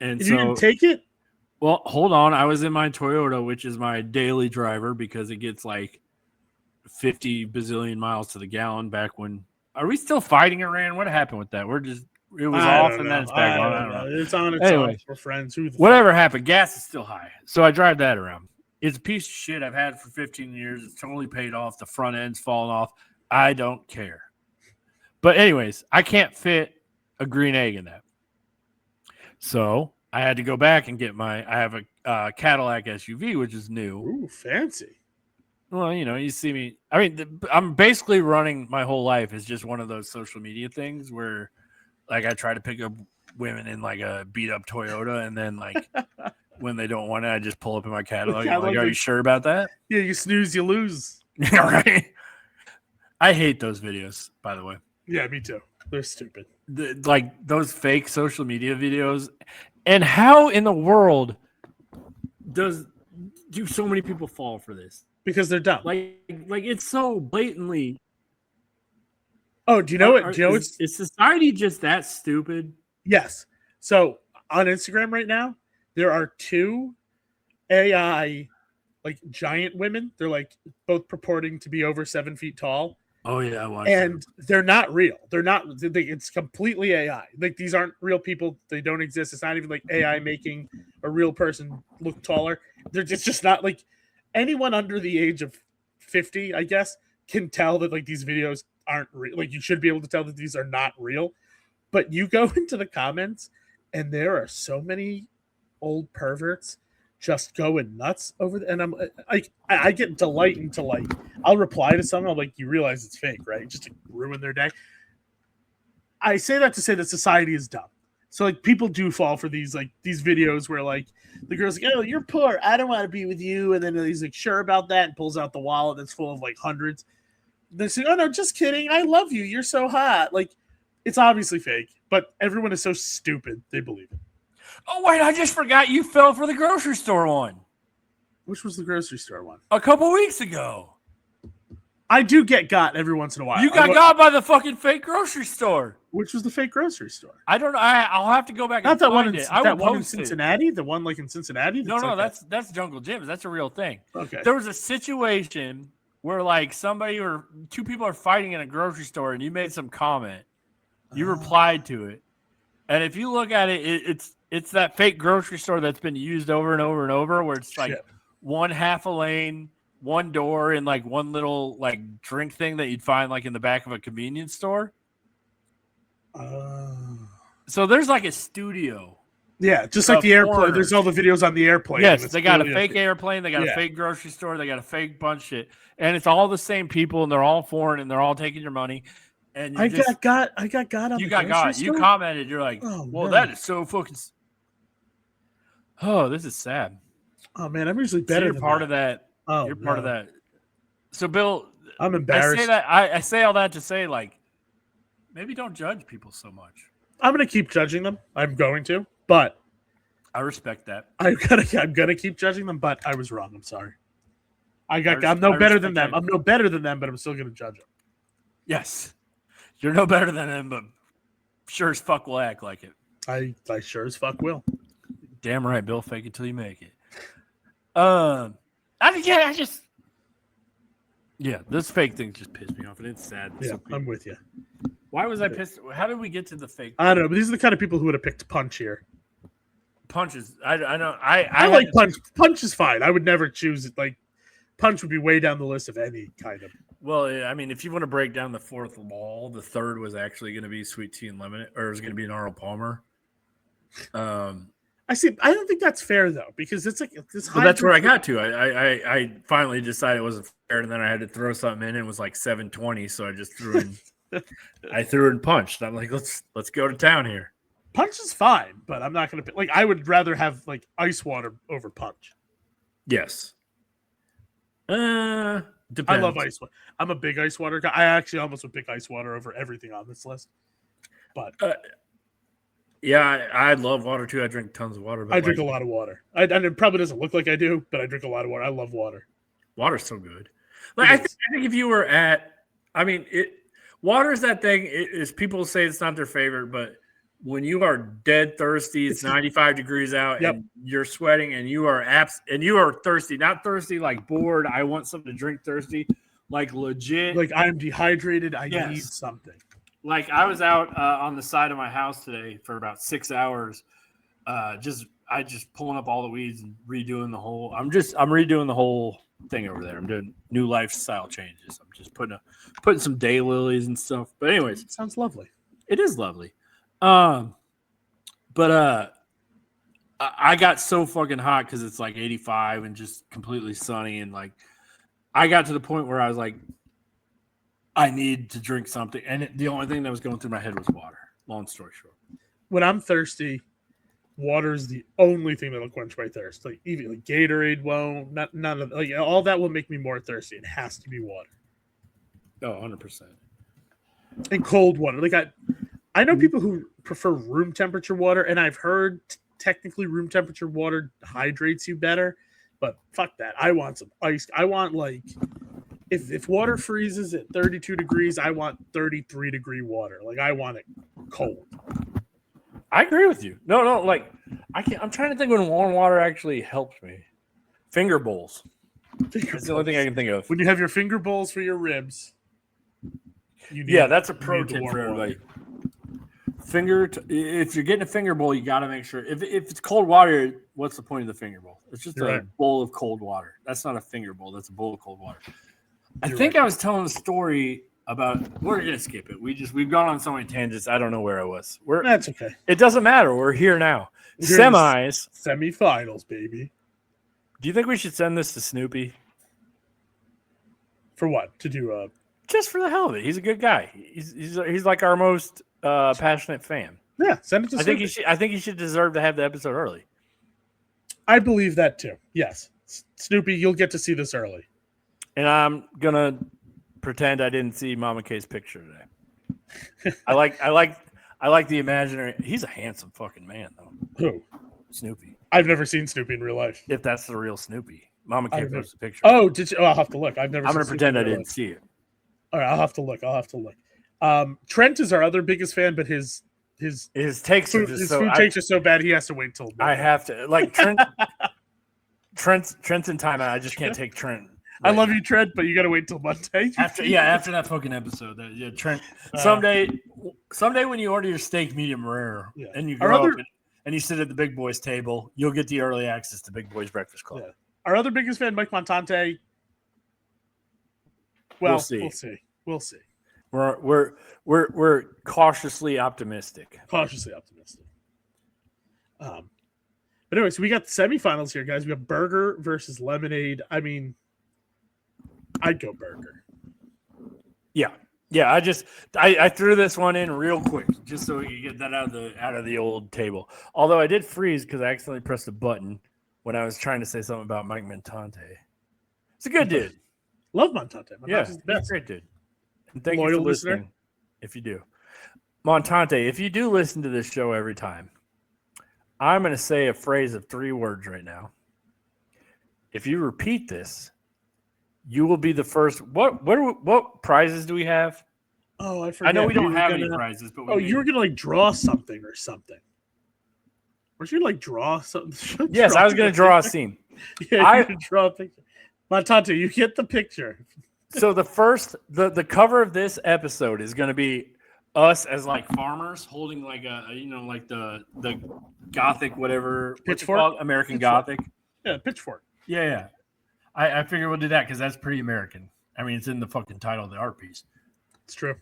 And so you didn't take it? Well, hold on. I was in my Toyota, which is my daily driver because it gets like 50 bazillion miles to the gallon back when. Are we still fighting Iran? What happened with that? It was off and then it's back on. I don't know. It's on its anyway, off for friends. Whatever happened, gas is still high. So I drive that around. It's a piece of shit I've had for 15 years. It's totally paid off. The front end's falling off. I don't care. But anyways, I can't fit a green egg in that. So I had to go back and get I have a Cadillac SUV, which is new. Ooh, fancy. Well, you see me. I mean, I'm basically running my whole life as just one of those social media things where, like, I try to pick up women in like a beat up Toyota, and then like when they don't want it, I just pull up in my Cadillac. Like, are you sure about that? Yeah, you snooze, you lose. Right. I hate those videos, by the way. Yeah, me too. They're stupid. Like those fake social media videos. And how in the world do so many people fall for this? Because they're dumb. Like it's so blatantly. Oh, do you know what? Is society just that stupid? Yes. So on Instagram right now, there are 2 AI like giant women. They're like both purporting to be over 7 feet tall. Oh yeah, I watched and they're not real. They're not. It's completely AI. Like these aren't real people. They don't exist. It's not even like AI making a real person look taller. They're just not like anyone under the age of 50, I guess, can tell that like these videos aren't real. Like you should be able to tell that these are not real. But you go into the comments, and there are so many old perverts just going nuts over the, and I'm like, I get delight into like, I'll reply to someone, I'm like, you realize it's fake, right? Just to ruin their day. I say that to say that society is dumb. So like people do fall for these videos where like the girl's like, oh, you're poor, I don't want to be with you, and then he's like sure about that and pulls out the wallet that's full of like hundreds. They say, oh no, just kidding, I love you, you're so hot. Like it's obviously fake, but everyone is so stupid they believe it. Oh, wait, I just forgot you fell for the grocery store one. Which was the grocery store one? A couple weeks ago. I do get got every once in a while. You got by the fucking fake grocery store. Which was the fake grocery store? I don't know. I'll have to go back and find it. That one in Cincinnati? The one like in Cincinnati? No, that's Jungle Jim's. That's a real thing. Okay. There was a situation where like somebody or 2 people are fighting in a grocery store and you made some comment. You replied to it. And if you look at it, it's that fake grocery store that's been used over and over and over where it's like one half a lane, one door, and like one little like drink thing that you'd find like in the back of a convenience store. So there's like a studio. Yeah, just like the airplane. There's all the videos on the airplane. Yes, they got a fake airplane. They got a fake grocery store. They got a fake bunch of shit. And it's all the same people, and they're all foreign, and they're all taking your money. And I got got on you the got got. store? You commented. You're like, well, that is so fucking. Oh, this is sad. Oh man, I'm usually better. So you're part of that. Oh, you're part of that. So Bill, I'm embarrassed. I say all that to say like, maybe don't judge people so much. I'm gonna keep judging them. I'm going to, but I respect that. I'm gonna keep judging them, but I was wrong. I'm sorry. I'm no better than them. I'm no better than them, but I'm still gonna judge them. Yes. You're no better than them, but sure as fuck will act like it. I sure as fuck will. Damn right, Bill. Fake it till you make it. This fake thing just pissed me off, and it's sad. Yeah, I'm with you. Why was I pissed? How did we get to the fake? I don't know, but these are the kind of people who would have picked Punch here. Punch is. I know. I like Punch. Punch is fine. I would never choose it. Like Punch would be way down the list of any kind of. Well, I mean, if you want to break down the fourth wall, the third was actually going to be Sweet Tea and Lemon, or it was going to be an Arnold Palmer. I see. I don't think that's fair though, because it's like this. Well, that's where I got to. I finally decided it wasn't fair, and then I had to throw something in. And it was like 720, so I just threw in. I threw in Punch. And I'm like, let's go to town here. Punch is fine, but I'm not going to like. I would rather have like ice water over Punch. Yes. Depends. I love ice water. I'm a big ice water guy. I actually almost would pick ice water over everything on this list. But yeah, I love water too. I drink tons of water. But I drink a lot of water. It probably doesn't look like I do, but I drink a lot of water. I love water. Water's so good. Like I think if you were water is that thing. Is people say it's not their favorite, but when you are dead thirsty, it's 95 degrees out, and you're sweating, and you are thirsty. Not thirsty like bored. I want something to drink. Thirsty, like legit. Like I'm dehydrated. I need something. Like I was out on the side of my house today for about 6 hours. Just pulling up all the weeds and redoing the whole. I'm redoing the whole thing over there. I'm doing new lifestyle changes. I'm just putting some daylilies and stuff. But anyways, it sounds lovely. It is lovely. But I got so fucking hot because it's like 85 and just completely sunny, and like I got to the point where I was like, I need to drink something, and the only thing that was going through my head was water. Long story short, when I'm thirsty, water is the only thing that'll quench my thirst. Like even like Gatorade won't. None of like all that will make me more thirsty. It has to be water. Oh, 100%. And cold water. Like I know people who prefer room temperature water, and I've heard technically room temperature water hydrates you better, but fuck that. I want some iced. I want like if water freezes at 32 degrees, I want 33 degree water. Like I want it cold. I agree with you. No, like I'm trying to think when warm water actually helps me. Finger bowls. That's the only thing I can think of. When you have your finger bowls for your ribs. That's a pro tip for everybody. If you're getting a finger bowl, you got to make sure. If it's cold water, what's the point of the finger bowl? It's just a bowl of cold water. That's not a finger bowl. That's a bowl of cold water. I was telling a story about. We're gonna skip it. We've gone on so many tangents. I don't know where I was. That's okay. It doesn't matter. We're here now. Semifinals, baby. Do you think we should send this to Snoopy? For what? To do just for the hell of it. He's a good guy. He's like our most passionate fan. Yeah, send it to Snoopy. I think he should deserve to have the episode early. I believe that too. Yes. Snoopy, you'll get to see this early. And I'm gonna pretend I didn't see Mama K's picture today. I like the imaginary. He's a handsome fucking man though. Who? Snoopy. I've never seen Snoopy in real life. If that's the real Snoopy. Mama K posted a picture. Oh, did you? Oh, I'll have to look. I'm gonna pretend I didn't see it. All right, I'll have to look. Trent is our other biggest fan, but his takes food takes are so bad he has to wait till I have to like Trent's in timeout. I just can't take Trent. Right. I love you, Trent, but you got to wait till Monday. After that fucking episode, Trent. Someday when you order your steak medium rare, and you go up and you sit at the big boys table, you'll get the early access to Big Boys Breakfast Club. Yeah. Our other biggest fan, Mike Montante. Well, we'll see. We're cautiously optimistic. But anyway, so we got the semifinals here, guys. We got Burger versus Lemonade. I mean, I'd go Burger. Yeah. I threw this one in real quick just so we could get that out of the old table. Although I did freeze because I accidentally pressed a button when I was trying to say something about Mike Montante. It's a good dude. Love Montante. He's a great dude. And thank you for listening. Listener. If you do. Montante, if you do listen to this show every time, I'm going to say a phrase of 3 words right now. If you repeat this, you will be the first. What prizes do we have? Oh, I forget. I know we don't have any prizes, but you were going to draw something or something. Were you going to draw something? Yes, I was going to draw a scene. Yeah, you draw a picture. Montante, you get the picture. So the cover of this episode is going to be us as like farmers holding like like the Gothic whatever pitchfork, American Gothic. Yeah, pitchfork. Yeah. I figure we'll do that because that's pretty American. I mean, it's in the fucking title of the art piece. It's true.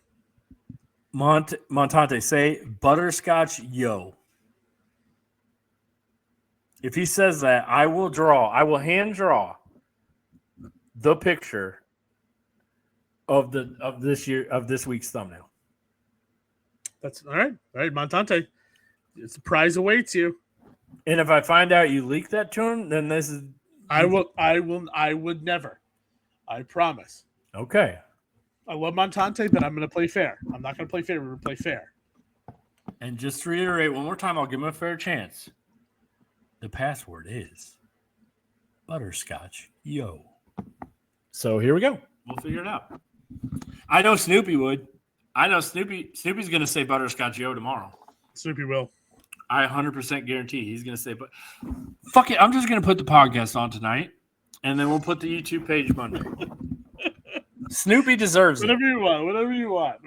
Montante, say butterscotch yo. If he says that, I will hand draw the picture of this week's thumbnail. That's all right. All right, Montante. It's a prize awaits you. And if I find out you leaked that to him, then this is I would never. I promise. Okay. I love Montante, but I'm going to play fair. I'm not going to play fair. We're going to play fair. And just to reiterate one more time, I'll give him a fair chance. The password is butterscotch yo. So here we go. We'll figure it out. I know Snoopy would. I know Snoopy's going to say butterscotch yo tomorrow. Snoopy will. I 100% guarantee he's going to say, but fuck it. I'm just going to put the podcast on tonight, and then we'll put the YouTube page Monday. Snoopy deserves Whatever you want.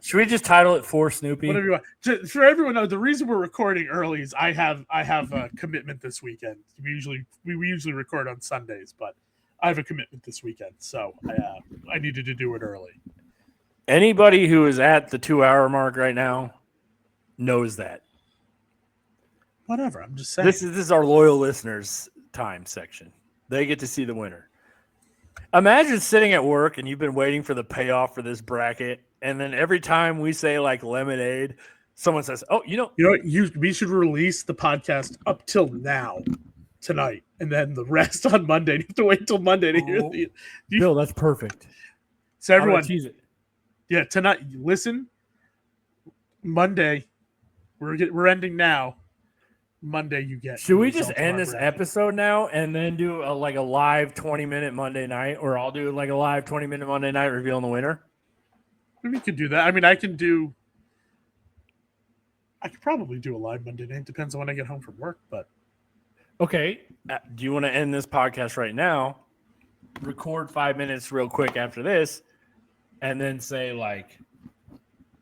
Should we just title it For Snoopy? Whatever you want. For everyone know, the reason we're recording early is I have a commitment this weekend. We usually record on Sundays, but I have a commitment this weekend, so I needed to do it early. Anybody who is at the 2-hour mark right now knows that. Whatever. I'm just saying. This is our loyal listeners' time section. They get to see the winner. Imagine sitting at work and you've been waiting for the payoff for this bracket, and then every time we say like lemonade, someone says, "Oh, we should release the podcast up till now, tonight, and then the rest on Monday. You have to wait till Monday to hear the. Bill, that's perfect. So everyone, yeah, tonight. Listen, Monday, we're ending now. Monday you get. Should we just end this episode now and then do a live 20-minute Monday night, or I'll do like a live 20-minute Monday night revealing the winner? We could do that. I mean, I could probably do a live Monday night. Depends on when I get home from work, but okay. Do you want to end this podcast right now? Record 5 minutes real quick after this, and then say like,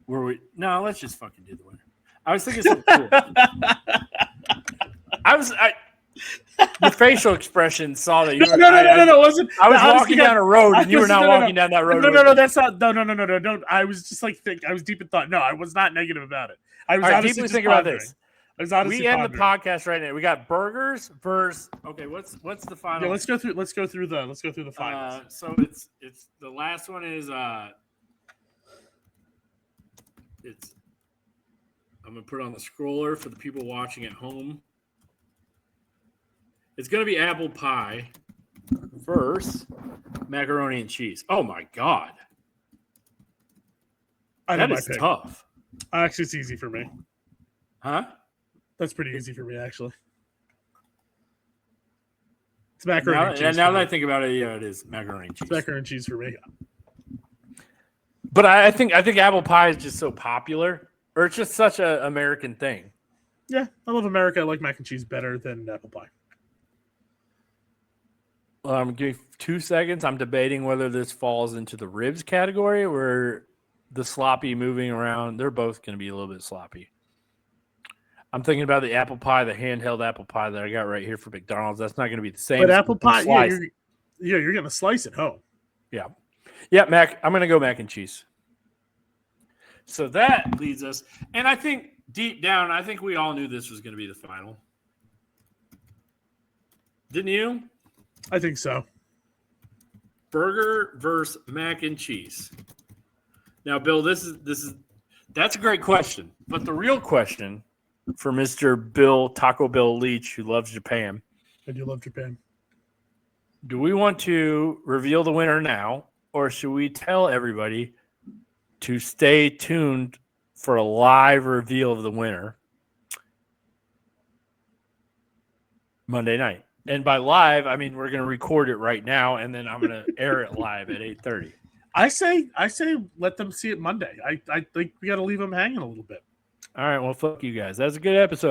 No, let's just fucking do the winner. I was thinking something cool. The facial expression saw that you were. No. Wasn't. I was walking down a road, and you were not walking down that road. No. That's not. No. I was just like I was deep in thought. No, I was not negative about it. I was honestly deeply just thinking about this. We end the podcast right now. We got burgers versus. Okay, what's the final? Yeah, let's go through the finals. So it's the last one is it's. I'm gonna put it on the scroller for the people watching at home. It's going to be apple pie versus macaroni and cheese. Oh, my God. That is tough. Actually, it's easy for me. Huh? That's pretty easy for me, actually. It's macaroni and cheese. Now that I think about it, yeah, it is macaroni and cheese. It's macaroni and cheese for me. But I think apple pie is just so popular, or it's just such an American thing. Yeah, I love America. I like mac and cheese better than apple pie. Give me 2 seconds. I'm debating whether this falls into the ribs category or the sloppy moving around. They're both going to be a little bit sloppy. I'm thinking about the apple pie, the handheld apple pie that I got right here for McDonald's. That's not going to be the same. But apple pie, you're going to slice it home. Yeah, Mac. I'm going to go mac and cheese. So that leads us, and I think deep down, I think we all knew this was going to be the final. Didn't you? I think so. Burger versus mac and cheese. Now, Bill, that's a great question. But the real question for Mr. Bill Taco Bill Leach, who loves Japan. I do love Japan. Do we want to reveal the winner now, or should we tell everybody to stay tuned for a live reveal of the winner Monday night? And by live, I mean we're going to record it right now, and then I'm going to air it live at 8:30. I say, let them see it Monday. I think we got to leave them hanging a little bit. All right, well, fuck you guys. That's a good episode.